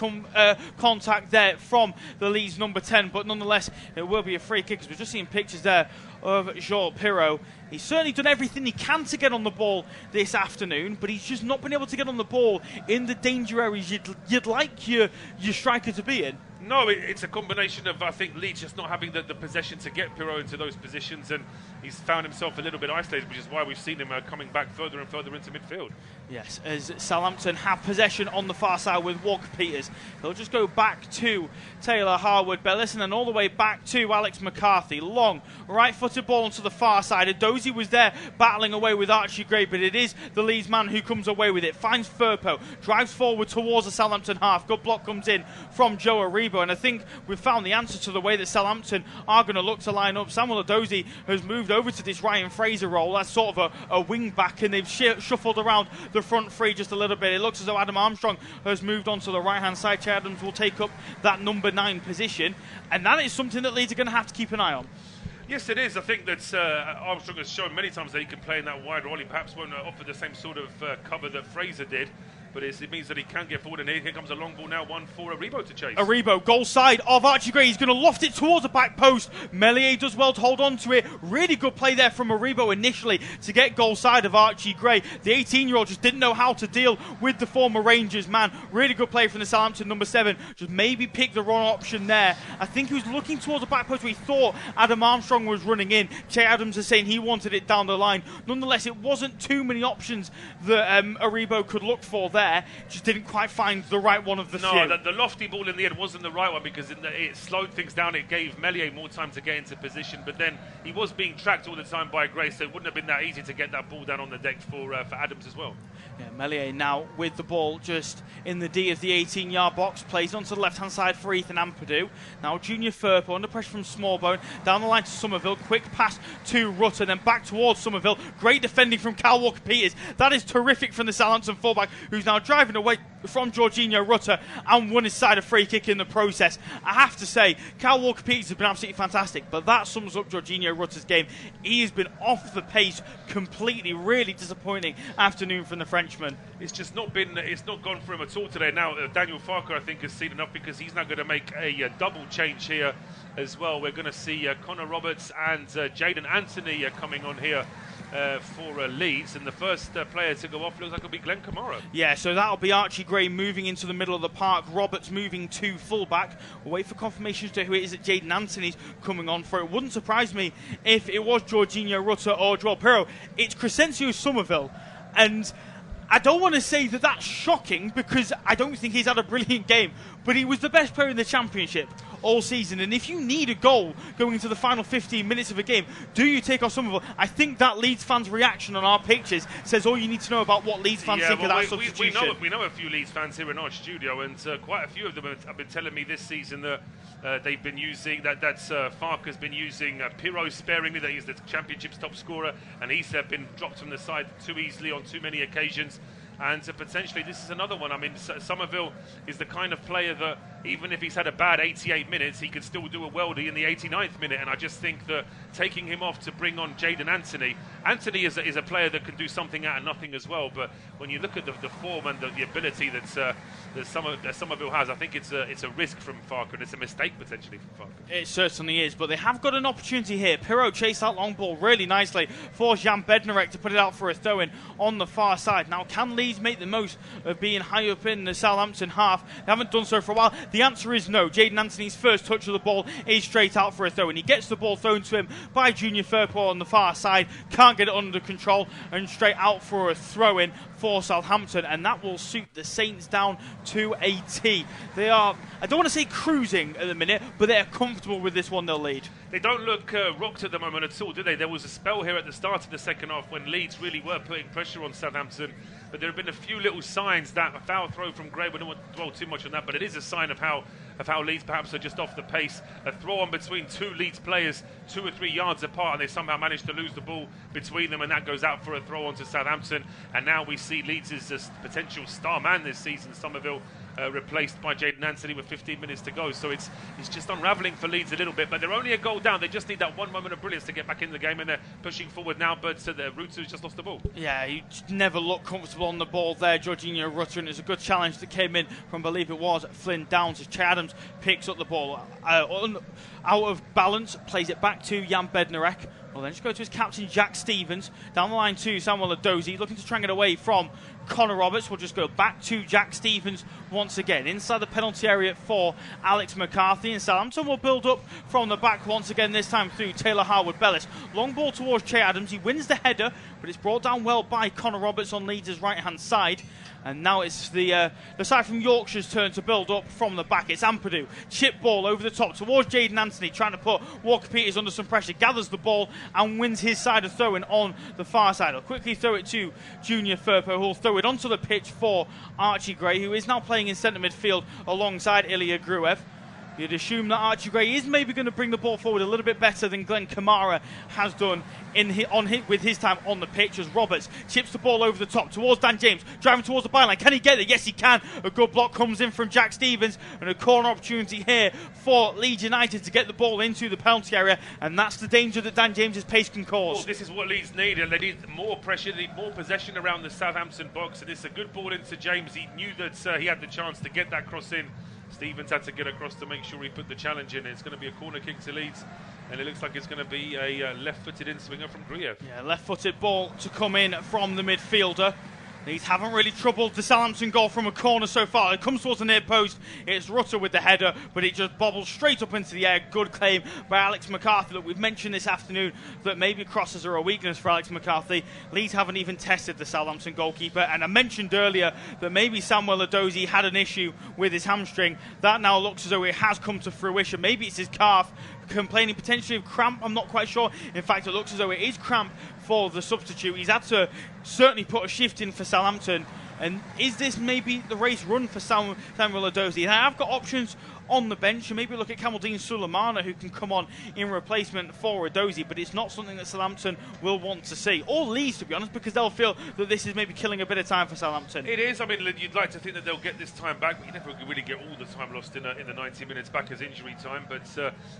contact there from the Leeds number 10, but nonetheless it will be a free kick, because we're just seeing pictures there of Joel Pirro. He's certainly done everything he can to get on the ball this afternoon, but he's just not been able to get on the ball in the danger areas you'd like your striker to be in. No, it's a combination of, I think, Leeds just not having the possession to get Pirro into those positions, and he's found himself a little bit isolated, which is why we've seen him coming back further and further into midfield. Yes, as Southampton have possession on the far side with Walker-Peters. They'll just go back to Taylor Harwood-Bellis and then all the way back to Alex McCarthy. Long, right-footed ball onto the far side. Edozie was there battling away with Archie Gray, but it is the Leeds man who comes away with it. Finds Firpo, drives forward towards the Southampton half. Good block comes in from Joe Aribo, and I think we've found the answer to the way that Southampton are going to look to line up. Samuel Edozie has moved over to this Ryan Fraser role. That's sort of a wing-back, and they've shuffled around the front three just a little bit. It looks as though Adam Armstrong has moved on to the right-hand side. Che Adams will take up that number 9 position, and that is something that Leeds are going to have to keep an eye on. Yes, it is. I think that Armstrong has shown many times that he can play in that wide role. He perhaps won't offer the same sort of cover that Fraser did, but it means that he can get forward, and here comes a long ball now, one for Aribo to chase. Aribo, goal side of Archie Gray. He's going to loft it towards the back post. Meslier does well to hold on to it. Really good play there from Aribo initially to get goal side of Archie Gray. The 18-year-old just didn't know how to deal with the former Rangers man. Really good play from the Southampton number 7. Just maybe picked the wrong option there. I think he was looking towards the back post where he thought Adam Armstrong was running in. Che Adams is saying he wanted it down the line. Nonetheless, it wasn't too many options that Aribo could look for there. Just didn't quite find the right one of the few. No, the lofty ball in the end wasn't the right one, because it slowed things down. It gave Meslier more time to get into position, but then he was being tracked all the time by Gray, so it wouldn't have been that easy to get that ball down on the deck for Adams as well. Yeah, Meslier now with the ball just in the D of the 18-yard box, plays onto the left-hand side for Ethan Ampadu. Now Junior Firpo under pressure from Smallbone, down the line to Somerville, quick pass to Rutter, then back towards Somerville. Great defending from Kyle Walker-Peters. That is terrific from the Southampton fullback, who's now driving away from Jorginho Rutter and won his side a free kick in the process. I have to say, Kyle Walker-Peters has been absolutely fantastic, but that sums up Jorginho Rutter's game. He has been off the pace completely. Really disappointing afternoon from the Frenchman. It's not gone for him at all today. Now Daniel Farke, I think, has seen enough, because he's now going to make a double change here as well. We're going to see Connor Roberts and Jaden Anthony coming on here for Leeds, and the first player to go off looks like it'll be Glenn Kamara. Yeah, so that'll be Archie Gray moving into the middle of the park, Roberts moving to fullback. We'll wait for confirmations to who it is that Jaden Anthony's coming on for. It wouldn't surprise me if it was Jorginho Rutter or Joel Pirro. It's Crescencio Somerville, and I don't want to say that that's shocking, because I don't think he's had a brilliant game, but he was the best player in the Championship all season. And if you need a goal going into the final 15 minutes of a game, do you take off Somerville? I think that Leeds fans' reaction on our pictures says all you need to know about what Leeds fans think of that substitution. We know a few Leeds fans here in our studio, and quite a few of them have been telling me this season that they've been using, Farke has been using Pirro sparingly, that he's the Championship's top scorer, and he's been dropped from the side too easily on too many occasions. And potentially this is another one. I mean, Somerville is the kind of player that even if he's had a bad 88 minutes, he could still do a worldie in the 89th minute. And I just think that taking him off to bring on Jayden Anthony is a player that can do something out of nothing as well. But when you look at the form and the ability that Somerville has, I think it's a risk from Farke, and it's a mistake potentially from Farke. It certainly is, but they have got an opportunity here. Pirot chased that long ball really nicely for Jan Bednarek to put it out for a throw-in on the far side. Now, can Leeds make the most of being high up in the Southampton half? They haven't done so for a while. The answer is no. Jayden Anthony's first touch of the ball is straight out for a throw-in. He gets the ball thrown to him by Junior Firpo on the far side, can't get it under control, and straight out for a throw-in for Southampton, and that will suit the Saints down to a T. They are, I don't want to say cruising at the minute, but they are comfortable with this 1-0 lead. They don't look rocked at the moment at all, do they? There was a spell here at the start of the second half when Leeds really were putting pressure on Southampton, but there have been a few little signs that a foul throw from Gray, we don't want to dwell too much on that, but it is a sign of how Leeds perhaps are just off the pace. A throw on between two Leeds players 2 or 3 yards apart, and they somehow managed to lose the ball between them, and that goes out for a throw on to Southampton. And now we see Leeds' potential star man this season, Somerville, replaced by Jayden Anthony with 15 minutes to go. So it's just unravelling for Leeds a little bit, but they're only a goal down. They just need that one moment of brilliance to get back in the game, and they're pushing forward now, but the Rutter's just lost the ball. Yeah, he never looked comfortable on the ball there, Jorginho Rutter, and it's a good challenge that came in from, I believe it was, Flynn Downs, as Che Adams picks up the ball out of balance, plays it back to Jan Bednarek. Well, then just go to his captain, Jack Stevens. Down the line to Samuel Edozie, looking to try and get away from Connor Roberts. We'll just go back to Jack Stevens once again. Inside the penalty area for Alex McCarthy. And Southampton will build up from the back once again, this time through Taylor Harwood-Bellis. Long ball towards Che Adams. He wins the header, but it's brought down well by Connor Roberts on Leeds' right-hand side. And now it's the side from Yorkshire's turn to build up from the back. It's Ampadu. Chip ball over the top towards Jayden Anthony, trying to put Walker Peters under some pressure. Gathers the ball and wins his side of throwing on the far side. He'll quickly throw it to Junior Firpo, who'll throw it onto the pitch for Archie Gray, who is now playing in centre midfield alongside Ilya Gruev. You'd assume that Archie Gray is maybe going to bring the ball forward a little bit better than Glenn Kamara has done with his time on the pitch, as Roberts chips the ball over the top towards Dan James, driving towards the byline. Can he get it? Yes, he can. A good block comes in from Jack Stevens, and a corner opportunity here for Leeds United to get the ball into the penalty area, and that's the danger that Dan James's pace can cause. Well, this is what Leeds need, and they need more pressure, they need more possession around the Southampton box, and it's a good ball into James. He knew that he had the chance to get that cross in. Stevens had to get across to make sure he put the challenge in. It's going to be a corner kick to Leeds, and it looks like it's going to be a left-footed in-swinger from Gruev. Yeah, left-footed ball to come in from the midfielder. Leeds haven't really troubled the Southampton goal from a corner so far. It comes towards the near post. It's Rutter with the header, but it just bobbles straight up into the air. Good claim by Alex McCarthy. Look, we've mentioned this afternoon that maybe crosses are a weakness for Alex McCarthy. Leeds haven't even tested the Southampton goalkeeper, and I mentioned earlier that maybe Samuel Edozie had an issue with his hamstring. That now looks as though it has come to fruition. Maybe it's his calf, complaining potentially of cramp. I'm not quite sure. In fact, it looks as though it is cramp for the substitute. He's had to certainly put a shift in for Southampton. And is this maybe the race run for Samuel Edozie? Now, I've got options on the bench, and maybe look at Kamaldeen Sulemana, who can come on in replacement for Edozie, but it's not something that Southampton will want to see, or Leeds, to be honest, because they'll feel that this is maybe killing a bit of time for Southampton. It is. I mean, you'd like to think that they'll get this time back, but you never really get all the time lost in the 90 minutes back as injury time. But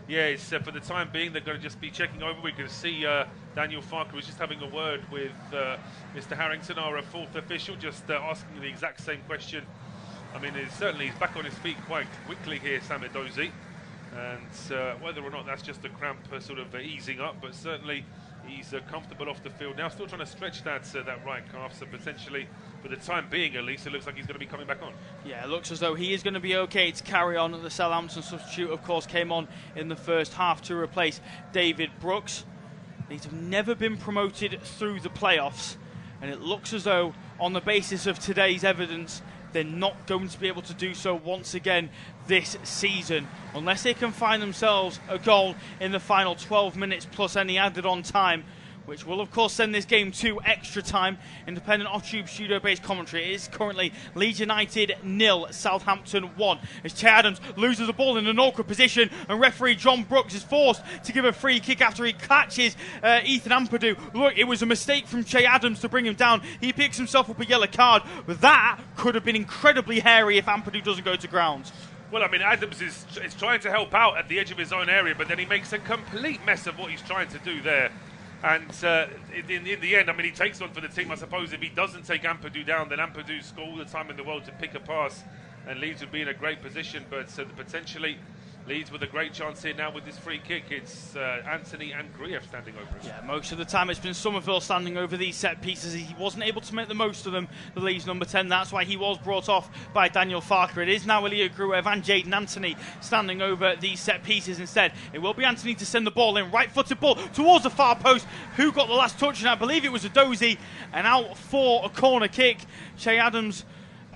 yeah, it's for the time being, they're going to just be checking over. We can see Daniel Farke was just having a word with Mr. Harrington, our fourth official, just asking the exact same question. I mean, he's back on his feet quite quickly here, Sam Edozie, and whether or not that's just a cramp sort of easing up, but certainly he's comfortable off the field now, still trying to stretch that right calf, so potentially, for the time being at least, it looks like he's going to be coming back on. Yeah, it looks as though he is going to be okay to carry on. The Southampton substitute, of course, came on in the first half to replace David Brooks. These have never been promoted through the playoffs, and it looks as though, on the basis of today's evidence, they're not going to be able to do so once again this season, unless they can find themselves a goal in the final 12 minutes plus any added on time, which will of course send this game to extra time. Independent off-tube studio-based commentary. It is currently Leeds United 0, Southampton 1. As Che Adams loses the ball in an awkward position, and referee John Brooks is forced to give a free kick after he catches Ethan Ampadu. Look, it was a mistake from Che Adams to bring him down. He picks himself up a yellow card, but that could have been incredibly hairy if Ampadu doesn't go to ground. Well, I mean, Adams is trying to help out at the edge of his own area, but then he makes a complete mess of what he's trying to do there. And in the end, I mean, he takes on for the team. I suppose if he doesn't take Ampadu down, then Ampadu's got all the time in the world to pick a pass, and Leeds would be in a great position. But potentially, Leeds with a great chance here now with this free kick. It's Anthony and Gruev standing over us. Yeah, most of the time it's been Somerville standing over these set pieces. He wasn't able to make the most of them, the Leeds number 10. That's why he was brought off by Daniel Farker. It is now Ilya Gruev and Jaden Anthony standing over these set pieces instead. It will be Anthony to send the ball in. Right-footed ball towards the far post. Who got the last touch? And I believe it was Adozie. And out for a corner kick. Che Adams,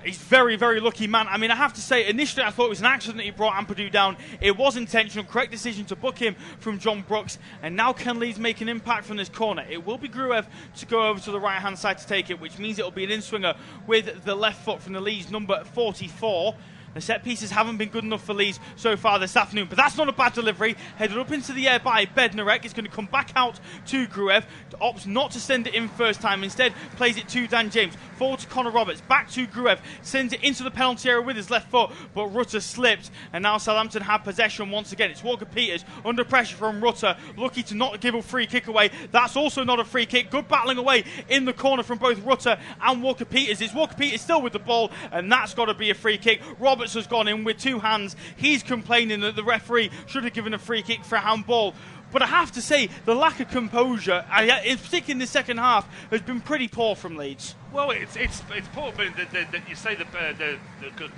he's very, very lucky man. I mean, I have to say, initially I thought it was an accident that he brought Ampadu down. It was intentional. Correct decision to book him from John Brooks. And now can Leeds make an impact from this corner? It will be Gruev to go over to the right-hand side to take it, which means it will be an in-swinger with the left foot from the Leeds number 44. The set pieces haven't been good enough for Leeds so far this afternoon, but that's not a bad delivery. Headed up into the air by Bednarek. It's going to come back out to Gruev. Opts not to send it in first time. Instead, plays it to Dan James. Forward to Connor Roberts. Back to Gruev. Sends it into the penalty area with his left foot, but Rutter slipped. And now Southampton have possession once again. It's Walker Peters under pressure from Rutter. Lucky to not give a free kick away. That's also not a free kick. Good battling away in the corner from both Rutter and Walker Peters. It's Walker Peters still with the ball, and that's got to be a free kick. Roberts has gone in with two hands. He's complaining that the referee should have given a free kick for a handball. But I have to say, the lack of composure, particularly in the second half, has been pretty poor from Leeds. Well, it's poor, but you say the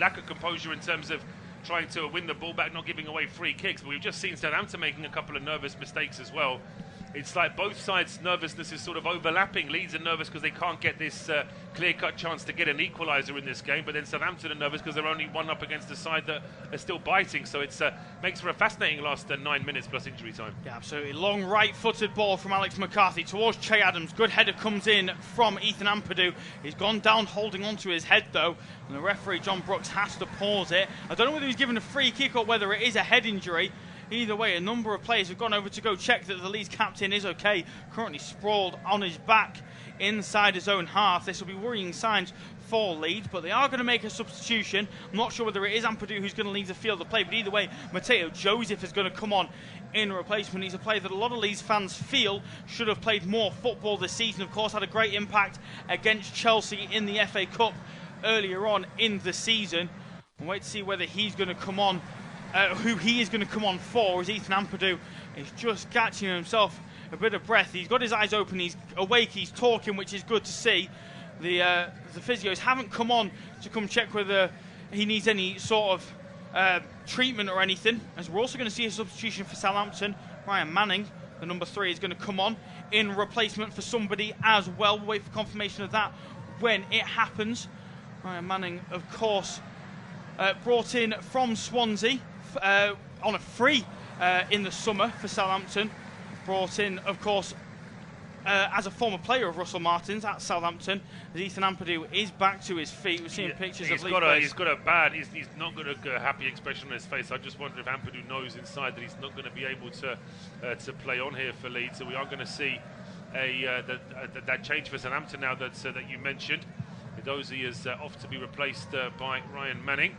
lack of composure in terms of trying to win the ball back, not giving away free kicks. But we've just seen Southampton making a couple of nervous mistakes as well. It's like both sides' nervousness is sort of overlapping. Leeds are nervous because they can't get this clear-cut chance to get an equaliser in this game, but then Southampton are nervous because they're only one up against a side that are still biting. So it makes for a fascinating last 9 minutes plus injury time. Yeah, absolutely. Long right-footed ball from Alex McCarthy towards Che Adams. Good header comes in from Ethan Ampadu. He's gone down holding onto his head, though, and the referee, John Brooks, has to pause it. I don't know whether he's given a free kick or whether it is a head injury. Either way, a number of players have gone over to go check that the Leeds captain is okay. Currently sprawled on his back inside his own half. This will be worrying signs for Leeds, but they are going to make a substitution. I'm not sure whether it is Ampadu who's going to leave the field of play, but either way, Mateo Joseph is going to come on in replacement. He's a player that a lot of Leeds fans feel should have played more football this season. Of course, had a great impact against Chelsea in the FA Cup earlier on in the season. We'll wait to see whether he's going to come on. Who he is going to come on for, as Ethan Ampadu is just catching himself a bit of breath. He's got his eyes open, he's awake, he's talking, which is good to see. The physios haven't come on to come check whether he needs any sort of treatment or anything, as we're also going to see a substitution for Southampton. Ryan Manning, the number 3, is going to come on in replacement for somebody as well. We'll wait for confirmation of that when it happens. Ryan Manning, of course, brought in from Swansea on a free in the summer for Southampton. Brought in, of course, as a former player of Russell Martin's at Southampton. As Ethan Ampadu is back to his feet. We're seeing pictures of Leeds. He's got a bad. He's not got a happy expression on his face. I just wonder if Ampadu knows inside that he's not going to be able to play on here for Leeds. So we are going to see that change for Southampton now that you mentioned. Edozie is off to be replaced by Ryan Manning.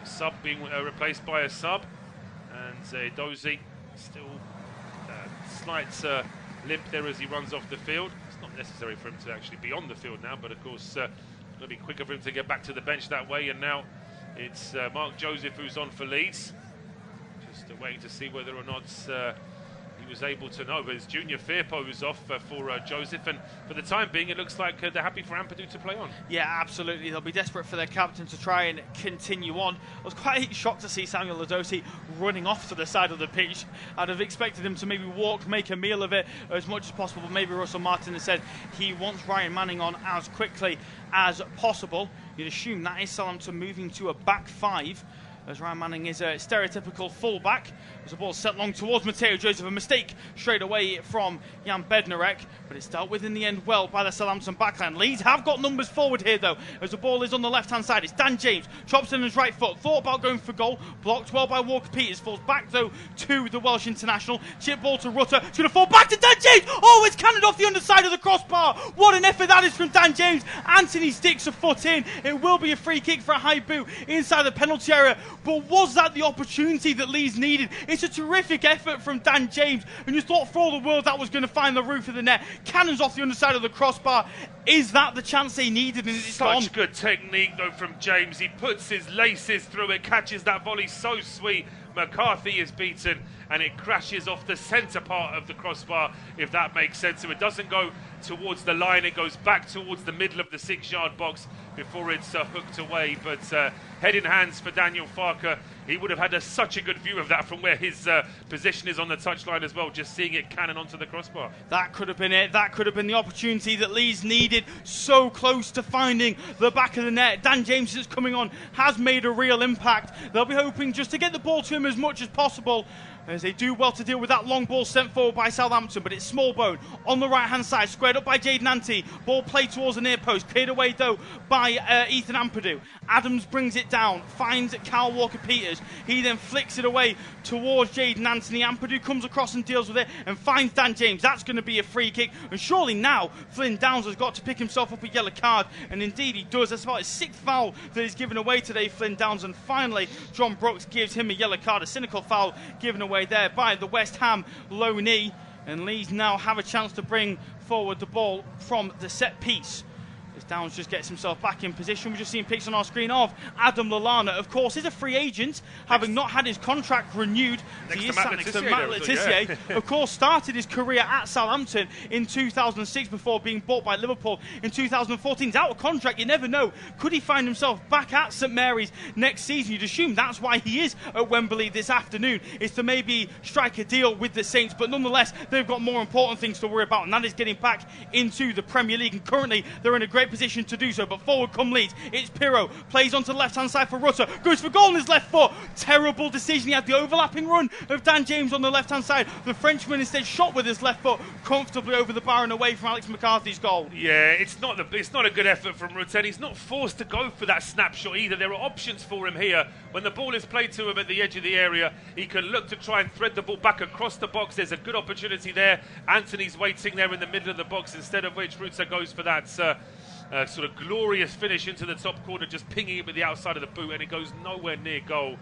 Sub being replaced by a sub, and Edozie still slight limp there as he runs off the field. It's not necessary for him to actually be on the field now, but of course it'll be quicker for him to get back to the bench that way. And now it's Mark Joseph who's on for Leeds. Just waiting to see whether or not he was able to know, but it's Junior Firpo who's off for Joseph, and for the time being it looks like they're happy for Ampadu to play on. Yeah, absolutely. They'll be desperate for their captain to try and continue on. I was quite shocked to see Samuel Edozie running off to the side of the pitch. I'd have expected him to maybe walk, make a meal of it as much as possible, but maybe Russell Martin has said he wants Ryan Manning on as quickly as possible. You'd assume that is Southampton moving to a back 5. as Ryan Manning is a stereotypical fullback. As the ball set long towards Mateo Joseph, a mistake straight away from Jan Bednarek, but it's dealt with in the end well by the Southampton backline. Leeds have got numbers forward here though, as the ball is on the left hand side. It's Dan James, chops in his right foot, thought about going for goal, blocked well by Walker Peters, falls back though to the Welsh international. Chip ball to Rutter, it's going to fall back to Dan James. Oh, it's cannoned off the underside of the crossbar. What an effort that is from Dan James. Anthony sticks a foot in. It will be a free kick for a high boot inside the penalty area, but was that the opportunity that Leeds needed? It's a terrific effort from Dan James, and you thought for all the world that was going to find the roof of the net. Cannons off the underside of the crossbar. Is that the chance they needed? And it's gone. Such good technique though from James. He puts his laces through it, catches that volley so sweet. McCarthy is beaten and it crashes off the centre part of the crossbar, if that makes sense. So it doesn't go towards the line, it goes back towards the middle of the 6-yard box before it's hooked away. But head in hands for Daniel Farke. He would have had such a good view of that from where his position is on the touchline as well, just seeing it cannon onto the crossbar. That could have been it. That could have been the opportunity that Leeds needed. So close to finding the back of the net. Dan James is coming on, has made a real impact. They'll be hoping just to get the ball to him as much as possible, as they do well to deal with that long ball sent forward by Southampton. But it's Smallbone on the right hand side, squared up by Jaden Ante. Ball played towards the near post, cleared away though by Ethan Ampadu. Adams brings it down, finds Kyle Walker Peters. He then flicks it away towards Jaden Anthony. Ampadu comes across and deals with it and finds Dan James. That's going to be a free kick, and surely now Flynn Downs has got to pick himself up a yellow card, and indeed he does. That's about his 6th foul that he's given away today, Flynn Downs, and finally John Brooks gives him a yellow card, a cynical foul given away there by the West Ham low knee, and Leeds now have a chance to bring forward the ball from the set piece. As Downs just gets himself back in position. We've just seen pics on our screen of Adam Lallana. Of course, is a free agent, having not had his contract renewed. He is sat next to Matt Letizia. Of course, started his career at Southampton in 2006 before being bought by Liverpool in 2014. He's out of contract. You never know. Could he find himself back at St Mary's next season? You'd assume that's why he is at Wembley this afternoon, is to maybe strike a deal with the Saints. But nonetheless, they've got more important things to worry about, and that is getting back into the Premier League. And currently, they're in a great position to do so, but forward come Leeds. It's Pirro, plays onto the left hand side for Rutter, goes for goal on his left foot. Terrible decision. He had the overlapping run of Dan James on the left hand side. The Frenchman instead shot with his left foot comfortably over the bar and away from Alex McCarthy's goal. Yeah, it's not a good effort from Rutter. He's not forced to go for that snapshot either. There are options for him here. When the ball is played to him at the edge of the area, he can look to try and thread the ball back across the box. There's a good opportunity there. Anthony's waiting there in the middle of the box, instead of which Rutter goes for that sort of glorious finish into the top corner, just pinging it with the outside of the boot, and it goes nowhere near goal.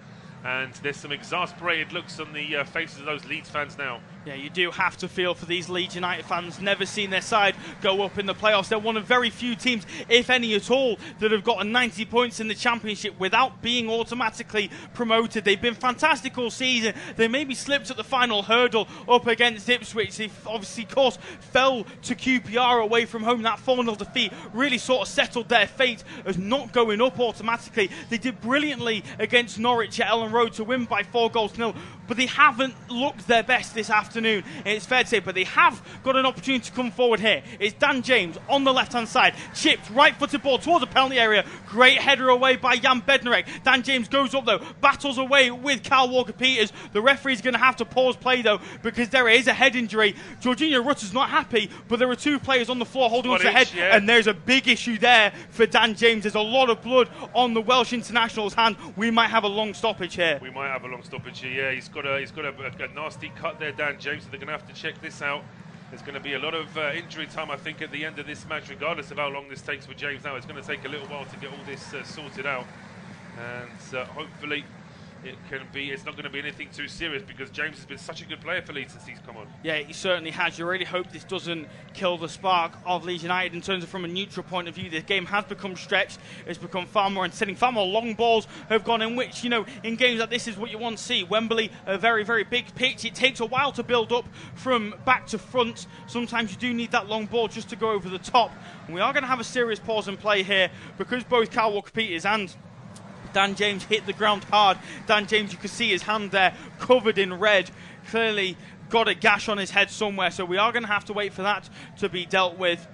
And there's some exasperated looks on the faces of those Leeds fans now. Yeah, you do have to feel for these Leeds United fans. Never seen their side go up in the playoffs. They're one of very few teams, if any at all, that have gotten 90 points in the Championship without being automatically promoted. They've been fantastic all season. They maybe slipped at the final hurdle up against Ipswich. They obviously, of course, fell to QPR away from home. That 4-0 defeat really sort of settled their fate as not going up automatically. They did brilliantly against Norwich at Ellen Road to win by 4-0, but they haven't looked their best this afternoon. It's fair to say, but they have got an opportunity to come forward here. It's Dan James on the left-hand side, chipped right-footed ball towards the penalty area. Great header away by Jan Bednarek. Dan James goes up though, battles away with Kyle Walker Peters. The referee's going to have to pause play though, because there is a head injury. Jorginho Rutter's not happy, but there are 2 players on the floor holding onto the head, and there's a big issue there for Dan James. There's a lot of blood on the Welsh international's hand. We might have a long stoppage here. We might have a long stoppage here. Yeah, he's got a nasty cut there, Dan James. So they're going to have to check this out. There's going to be a lot of injury time, I think, at the end of this match, regardless of how long this takes for James. Now it's going to take a little while to get all this sorted out, and hopefully it's not going to be anything too serious, because James has been such a good player for Leeds since he's come on. Yeah, he certainly has. You really hope this doesn't kill the spark of Leeds United in terms of from a neutral point of view. This game has become stretched. It's become far more entertaining. Far more long balls have gone in, which, you know, in games like this is what you want to see. Wembley, a very, very big pitch. It takes a while to build up from back to front. Sometimes you do need that long ball just to go over the top. And we are going to have a serious pause and play here, because both Kyle Walker-Peters and Dan James hit the ground hard. Dan James, you can see his hand there covered in red. Clearly got a gash on his head somewhere, so we are going to have to wait for that to be dealt with.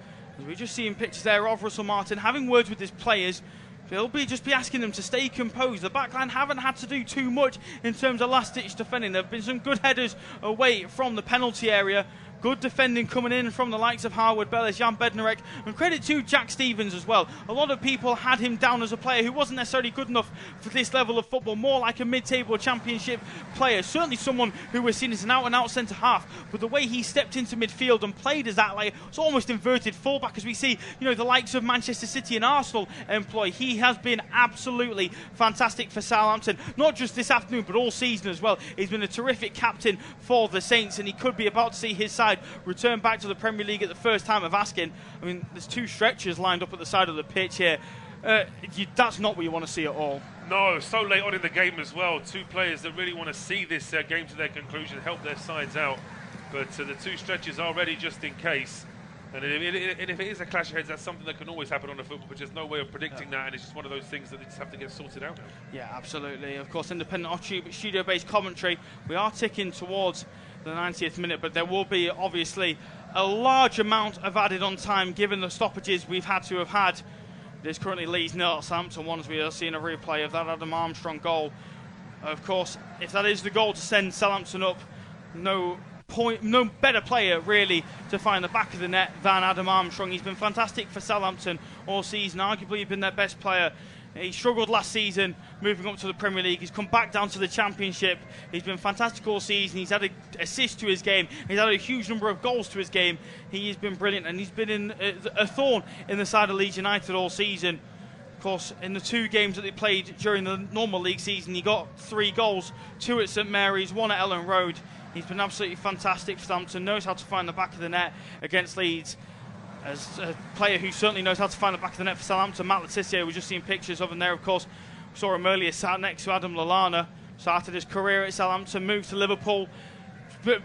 We're just seeing pictures there of Russell Martin having words with his players. They'll just be asking them to stay composed. The backline haven't had to do too much in terms of last-ditch defending. There have been some good headers away from the penalty area. Good defending coming in from the likes of Harwood Bellis, Jan Bednarek, and credit to Jack Stevens as well. A lot of people had him down as a player who wasn't necessarily good enough for this level of football, more like a mid-table championship player. Certainly someone who was seen as an out-and-out centre-half, but the way he stepped into midfield and played as that, like, it's almost inverted fullback, as we see, the likes of Manchester City and Arsenal employ. He has been absolutely fantastic for Southampton, not just this afternoon, but all season as well. He's been a terrific captain for the Saints, and he could be about to see his side return back to the Premier League at the first time of asking. I mean, there's two stretchers lined up at the side of the pitch here. That's not what you want to see at all. No, so late on in the game as well. Two players that really want to see this game to their conclusion, help their sides out. But the two stretchers are ready just in case. And if it is a clash of heads, that's something that can always happen on a football, but there's no way of predicting that, and it's just one of those things that they just have to get sorted out now. Yeah, absolutely. Of course, independent studio-based commentary. We are ticking towards the 90th minute, but there will be obviously a large amount of added on time given the stoppages we've had to have had. There's currently Leeds 0, Southampton 1, as we are seeing a replay of that Adam Armstrong goal. Of course, if that is the goal to send Southampton up, no better player really to find the back of the net than Adam Armstrong. He's been fantastic for Southampton all season, arguably been their best player. He struggled last season moving up to the Premier League. He's come back down to the Championship. He's been fantastic all season. He's had an assist to his game. He's had a huge number of goals to his game. He has been brilliant, and he's been a thorn in the side of Leeds United all season. Of course, in the two games that they played during the normal league season, he got 3 goals, 2 at St Mary's, 1 at Ellen Road. He's been absolutely fantastic for Southampton, knows how to find the back of the net against Leeds. As a player who certainly knows how to find the back of the net for Southampton, Matt Letizia, we've just seen pictures of him there, of course. We saw him earlier, sat next to Adam Lallana. Started his career at Southampton, moved to Liverpool,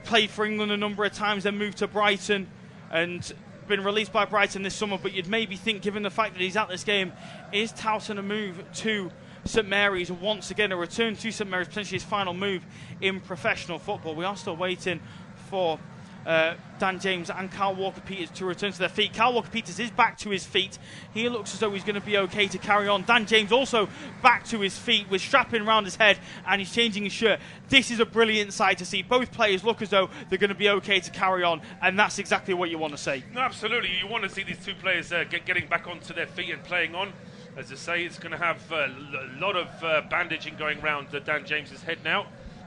played for England a number of times, then moved to Brighton, and been released by Brighton this summer. But you'd maybe think, given the fact that he's at this game, is touting a move to St Mary's, once again a return to St Mary's, potentially his final move in professional football. We are still waiting for Dan James and Kyle Walker-Peters to return to their feet. Kyle Walker-Peters is back to his feet. He looks as though he's going to be okay to carry on. Dan James also back to his feet with strapping around his head, and he's changing his shirt. This is a brilliant sight to see. Both players look as though they're going to be okay to carry on, and that's exactly what you want to see. No, absolutely. You want to see these two players getting back onto their feet and playing on. As I say, it's going to have a lot of bandaging going around Dan James's head now,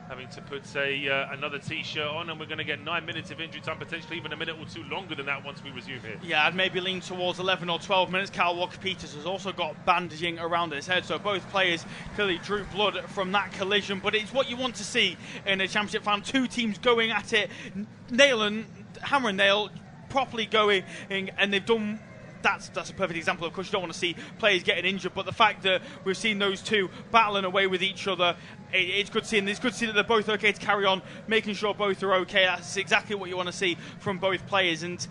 having to put another T-shirt on, and we're going to get 9 minutes of injury time, potentially even a minute or two longer than that once we resume here. Yeah, I'd maybe lean towards 11 or 12 minutes. Kyle Walker-Peters has also got bandaging around his head, so both players clearly drew blood from that collision, but it's what you want to see in a championship final. Two teams going at it, hammer and nail, properly going, and they've done. That's a perfect example. Of course, you don't want to see players getting injured, but the fact that we've seen those two battling away with each other, it's good to see. And it's good to see that they're both okay to carry on, making sure both are okay. That's exactly what you want to see from both players. And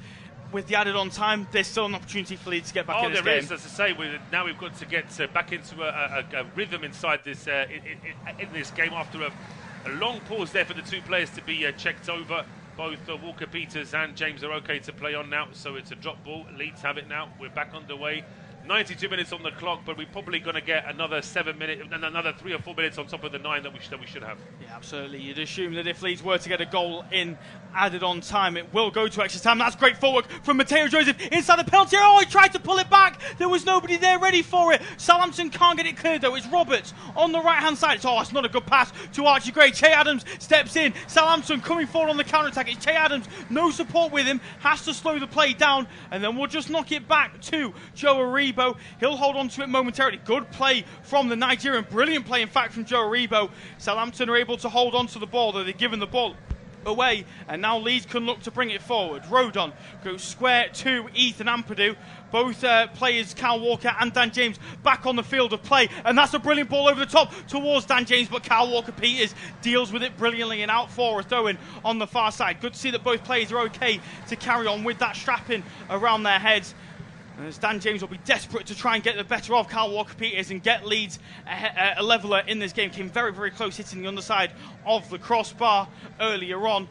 with the added on time, there's still an opportunity for Leeds to get back in this game. Oh, there is. As I say, now we've got to get back into a rhythm inside this in this game after a long pause there for the two players to be checked over. Both Walker-Peters and James are okay to play on now, so it's a drop ball. Leeds have it now. We're back underway. 92 minutes on the clock, but we're probably going to get another 7 minutes and another 3 or 4 minutes on top of the 9 that we should have. Yeah, absolutely. You'd assume that if Leeds were to get a goal in added on time, it will go to extra time. That's great footwork from Mateo Joseph inside the penalty area. Oh, he tried to pull it back. There was nobody there ready for it. Southampton can't get it cleared though. It's Roberts on the right hand side. It's not a good pass to Archie Gray. Che Adams steps in. Southampton coming forward on the counter attack. It's Che Adams, no support with him, has to slow the play down, and then we'll just knock it back to Joe Aribo. He'll hold on to it momentarily. Good play from the Nigerian. Brilliant play, in fact, from Joe Aribo. Southampton are able to hold on to the ball, though they've given the ball away, and now Leeds can look to bring it forward. Rodon goes square to Ethan Ampadu. Both players, Kyle Walker and Dan James, back on the field of play, and that's a brilliant ball over the top towards Dan James, but Kyle Walker-Peters deals with it brilliantly, and out Forrest Owen on the far side. Good to see that both players are okay to carry on with that strapping around their heads. As Dan James will be desperate to try and get the better of Kyle Walker-Peters and get Leeds a leveller in this game. Came very, very close, hitting the underside of the crossbar earlier on.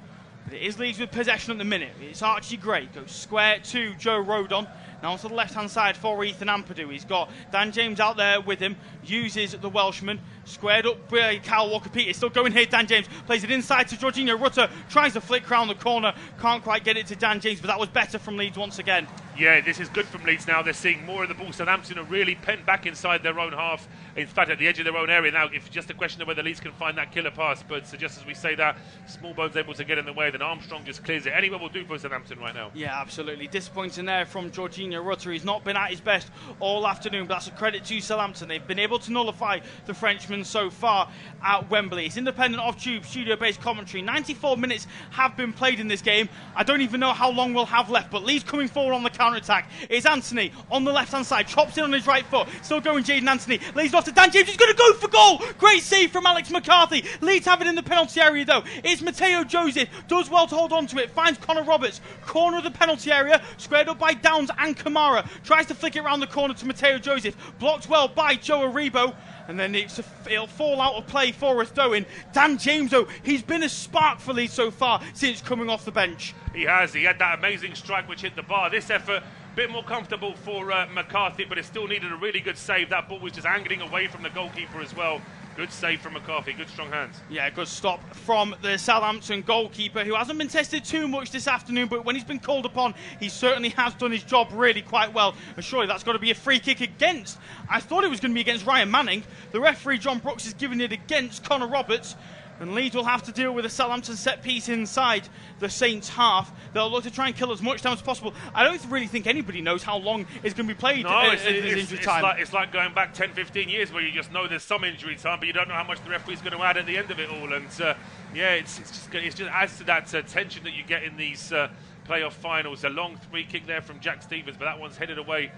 But it is Leeds with possession at the minute. It's Archie Gray, goes square to Joe Rodon. Now to the left-hand side for Ethan Ampadu. He's got Dan James out there with him, uses the Welshman, squared up by Kyle Walker-Peters. Still going here, Dan James plays it inside to Jorginho Rutter, tries to flick round the corner, can't quite get it to Dan James, but that was better from Leeds once again. Yeah, this is good from Leeds now. They're seeing more of the ball. Southampton are really pent back inside their own half. In fact, at the edge of their own area now. It's just a question of whether Leeds can find that killer pass. But just as we say that, Smallbone's able to get in the way, then Armstrong just clears it. Anywhere will do for Southampton right now. Yeah, absolutely. Disappointing there from Jorginho Rutter. He's not been at his best all afternoon, but that's a credit to Southampton. They've been able to nullify the Frenchman so far at Wembley. It's independent off-tube, studio-based commentary. 94 minutes have been played in this game. I don't even know how long we'll have left, but Leeds coming forward on the counter-attack. It's Anthony on the left-hand side, chops in on his right foot. Still going Jaden Anthony. Lays it off to Dan James. He's going to go for goal. Great save from Alex McCarthy. Leeds have it in the penalty area though. It's Mateo Joseph. Does well to hold on to it. Finds Connor Roberts. Corner of the penalty area. Squared up by Downs and Kamara. Tries to flick it around the corner to Mateo Joseph. Blocked well by Joe Aribo. And then it'll fall out of play for a throw-in. Dan James, though, he's been a spark for Leeds so far since coming off the bench. He has. He had that amazing strike which hit the bar. This effort, a bit more comfortable for McCarthy, but it still needed a really good save. That ball was just angling away from the goalkeeper as well. Good save from McCarthy. Good strong hands. Yeah, good stop from the Southampton goalkeeper, who hasn't been tested too much this afternoon, but when he's been called upon, he certainly has done his job really quite well. And surely that's got to be a free kick against. I thought it was going to be against Ryan Manning. The referee, John Brooks, is giving it against Connor Roberts. And Leeds will have to deal with a Southampton set piece inside the Saints half. They'll look to try and kill as much time as possible. I don't really think anybody knows how long it's going to be played. No, it's injury time. It's like going back 10-15 years where you just know there's some injury time, but you don't know how much the referee's going to add at the end of it all. And it just adds to that tension that you get in these playoff finals. A long free kick there from Jack Stevens, but that one's headed away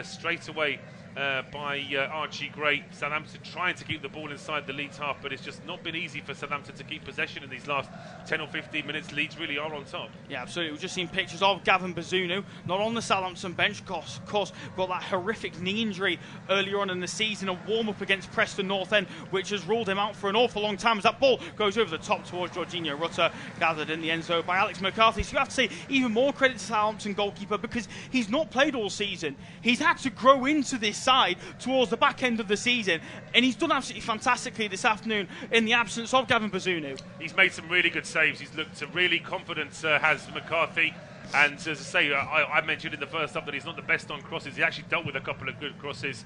straight away by Archie Gray. Southampton trying to keep the ball inside the Leeds half, but it's just not been easy for Southampton to keep possession in these last 10 or 15 minutes. Leeds really are on top. Yeah, absolutely. We've just seen pictures of Gavin Bazunu, not on the Southampton bench, of course, got that horrific knee injury earlier on in the season, a warm-up against Preston North End, which has ruled him out for an awful long time as that ball goes over the top towards Jorginho Rutter, gathered in the end zone by Alex McCarthy. So you have to say even more credit to Southampton goalkeeper, because he's not played all season. He's had to grow into this side towards the back end of the season, and he's done absolutely fantastically this afternoon in the absence of Gavin Bazunu. He's made some really good saves. He's looked really confident, has McCarthy. And as I say, I mentioned in the first half that he's not the best on crosses. He actually dealt with a couple of good crosses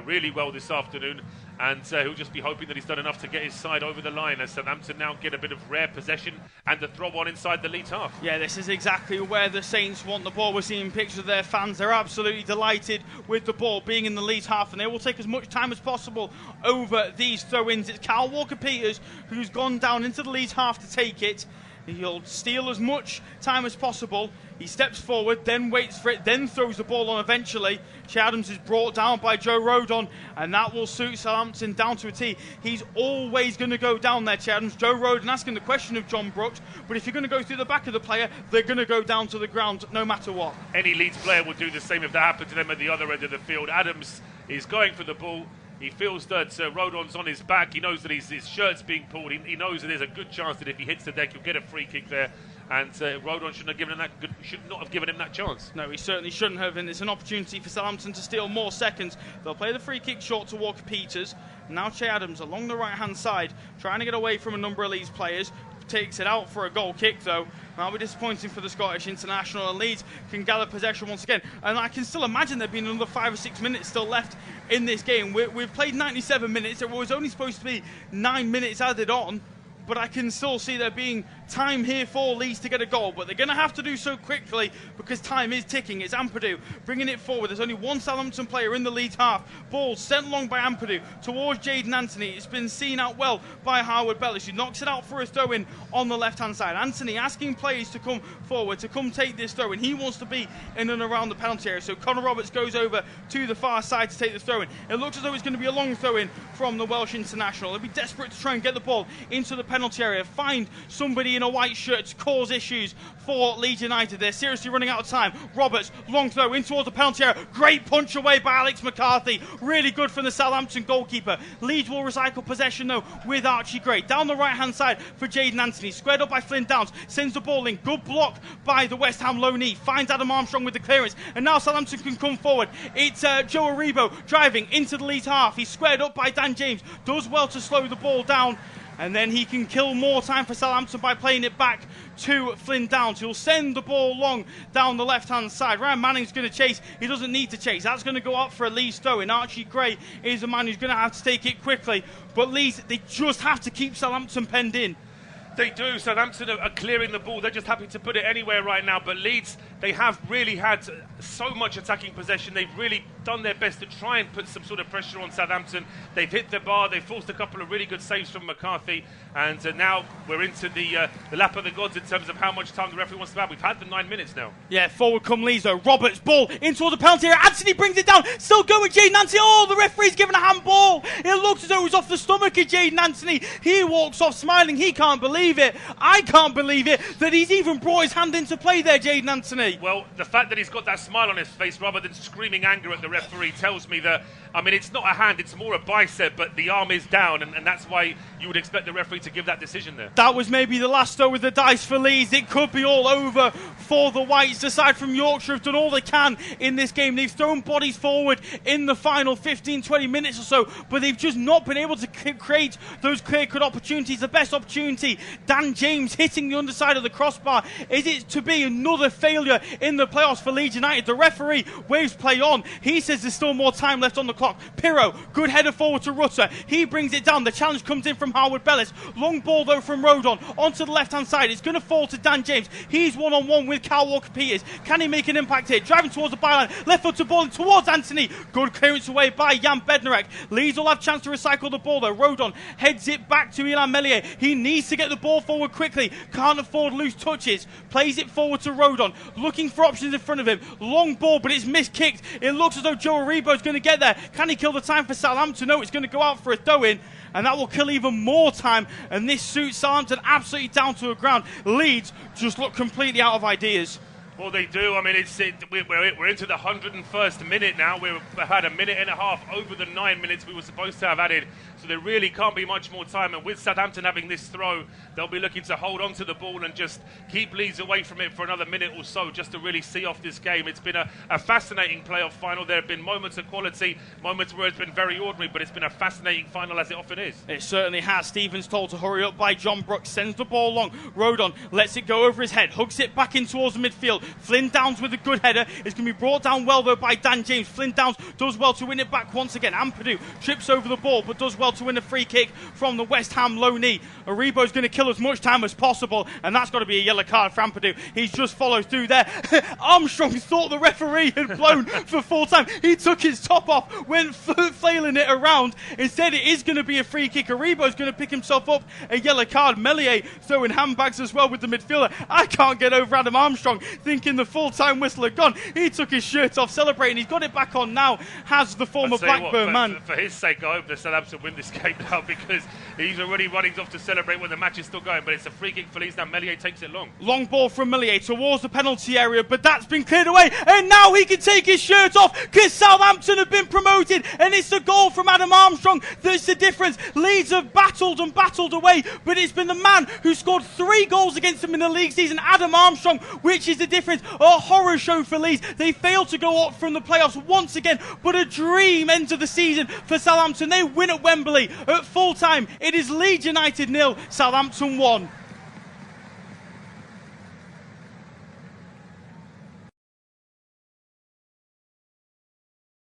really well this afternoon, and he'll just be hoping that he's done enough to get his side over the line as Southampton now get a bit of rare possession and the throw on inside the Leeds half. Yeah, this is exactly where the Saints want the ball. We're seeing pictures of their fans. They're absolutely delighted with the ball being in the Leeds half, and they will take as much time as possible over these throw-ins. It's Kyle Walker-Peters who's gone down into the Leeds half to take it. He'll steal as much time as possible. He steps forward, then waits for it, then throws the ball on eventually. Che Adams is brought down by Joe Rodon, and that will suit Southampton down to a T. He's always going to go down there, Che Adams. Joe Rodon asking the question of John Brooks, but if you're going to go through the back of the player, they're going to go down to the ground no matter what. Any Leeds player would do the same if that happened to them at the other end of the field. Adams is going for the ball. He feels that Rodon's on his back. He knows that his shirt's being pulled. He knows that there's a good chance that if he hits the deck, he'll get a free kick there. And Rodon should not have given him that chance. No, he certainly shouldn't have. And it's an opportunity for Southampton to steal more seconds. They'll play the free kick short to Walker-Peters. Now Che Adams along the right-hand side, trying to get away from a number of Leeds players. Takes it out for a goal kick, though. That'll be disappointing for the Scottish international, and Leeds can gather possession once again. And I can still imagine there being another 5 or 6 minutes still left in this game. We've played 97 minutes. There was only supposed to be 9 minutes added on, but I can still see there being time here for Leeds to get a goal, but they're going to have to do so quickly because time is ticking. It's Ampadu bringing it forward. There's only one Southampton player in the Leeds half. Ball sent along by Ampadu towards Jaden Anthony. It's been seen out well by Harwood Bellis, who knocks it out for a throw-in on the left-hand side. Anthony asking players to come forward, to come take this throw-in. He wants to be in and around the penalty area, so Connor Roberts goes over to the far side to take the throw-in. It looks as though it's going to be a long throw-in from the Welsh international. They'll be desperate to try and get the ball into the penalty penalty area, find somebody in a white shirt to cause issues for Leeds United. They're seriously running out of time. Roberts, long throw in towards the penalty area. Great punch away by Alex McCarthy. Really good from the Southampton goalkeeper. Leeds will recycle possession though with Archie Gray. Down the right hand side for Jaden Anthony. Squared up by Flynn Downs. Sends the ball in. Good block by the West Ham low knee. Finds Adam Armstrong with the clearance. And now Southampton can come forward. It's Joe Aribo driving into the Leeds half. He's squared up by Dan James. Does well to slow the ball down. And then he can kill more time for Southampton by playing it back to Flynn Downs. He'll send the ball long down the left-hand side. Ryan Manning's going to chase. He doesn't need to chase. That's going to go up for a Leeds throw. And Archie Gray is the man who's going to have to take it quickly. But Leeds, they just have to keep Southampton penned in. They do. Southampton are clearing the ball. They're just happy to put it anywhere right now. But Leeds, they have really had so much attacking possession. They've really done their best to try and put some sort of pressure on Southampton. They've hit the bar. They've forced a couple of really good saves from McCarthy. And now we're into the lap of the gods in terms of how much time the referee wants to have. We've had the 9 minutes now. Yeah, forward come Leeds though. Roberts, ball into the penalty area. Anthony brings it down. Still going, Jaden Anthony. Oh, the referee's given a handball. It looks as though it was off the stomach of Jaden Anthony. He walks off smiling. He can't believe it. I can't believe it that he's even brought his hand into play there, Jaden Anthony. Well, the fact that he's got that smile on his face rather than screaming anger at the referee tells me that, I mean, it's not a hand, it's more a bicep, but the arm is down, and that's why you would expect the referee to give that decision there. That was maybe the last throw with the dice for Leeds. It could be all over for the Whites. The side from Yorkshire have done all they can in this game. They've thrown bodies forward in the final 15-20 minutes or so, but they've just not been able to create those clear-cut opportunities. The best opportunity, Dan James hitting the underside of the crossbar. Is it to be another failure in the playoffs for Leeds United? The referee waves play on. He says there's still more time left on the clock. Pirro, good header forward to Rutter. He brings it down. The challenge comes in from Harwood Bellis. Long ball though from Rodon onto the left hand side. It's going to fall to Dan James. He's one-on-one with Kyle Walker-Peters. Can he make an impact here? Driving towards the byline. Left foot to ball in towards Anthony. Good clearance away by Jan Bednarek. Leeds will have chance to recycle the ball though. Rodon heads it back to Ilan Meslier. He needs to get the ball forward quickly. Can't afford loose touches. Plays it forward to Rodon. Looking for options in front of him. Long ball, but it's miskicked. It looks as though Joe Aribo's going to get there. Can he kill the time for Southampton? No, it's going to go out for a throw-in. And that will kill even more time. And this suits Southampton absolutely down to the ground. Leeds just look completely out of ideas. Well, they do. I mean, we're into the 101st minute now. We've had a minute and a half over the 9 minutes we were supposed to have added. So there really can't be much more time. And with Southampton having this throw, they'll be looking to hold on to the ball and just keep Leeds away from it for another minute or so just to really see off this game. It's been a fascinating playoff final. There have been moments of quality, moments where it's been very ordinary, but it's been a fascinating final as it often is. It certainly has. Stevens told to hurry up by John Brooks. Sends the ball long. Rodon lets it go over his head. Hooks it back in towards the midfield. Flynn Downs with a good header. It's going to be brought down well though by Dan James. Flynn Downs does well to win it back once again. Ampadu trips over the ball but does well to win a free kick from the West Ham low knee. Aribo's going to kill as much time as possible, and that's got to be a yellow card for Ampadu. He's just followed through there. Armstrong thought the referee had blown for full time. He took his top off, went flailing it around. Instead it is going to be a free kick. Aribo's going to pick himself up a yellow card. Meslier throwing handbags as well with the midfielder. I can't get over Adam Armstrong thinking the full-time whistle had gone. He took his shirt off celebrating. He's got it back on now, has the former Blackburn man. For his sake, I hope that Southampton win this game now because he's already running off to celebrate when the match is still going. But it's a free kick for Leeds now. Meslier takes it long. Long ball from Meslier towards the penalty area, but that's been cleared away. And now he can take his shirt off because Southampton have been promoted. And it's the goal from Adam Armstrong that's the difference. Leeds have battled and battled away, but it's been the man who scored 3 goals against them in the league season, Adam Armstrong, which is the difference. A horror show for Leeds. They failed to go up from the playoffs once again, but a dream end of the season for Southampton. They win at Wembley at full time. It is Leeds United 0, Southampton 1.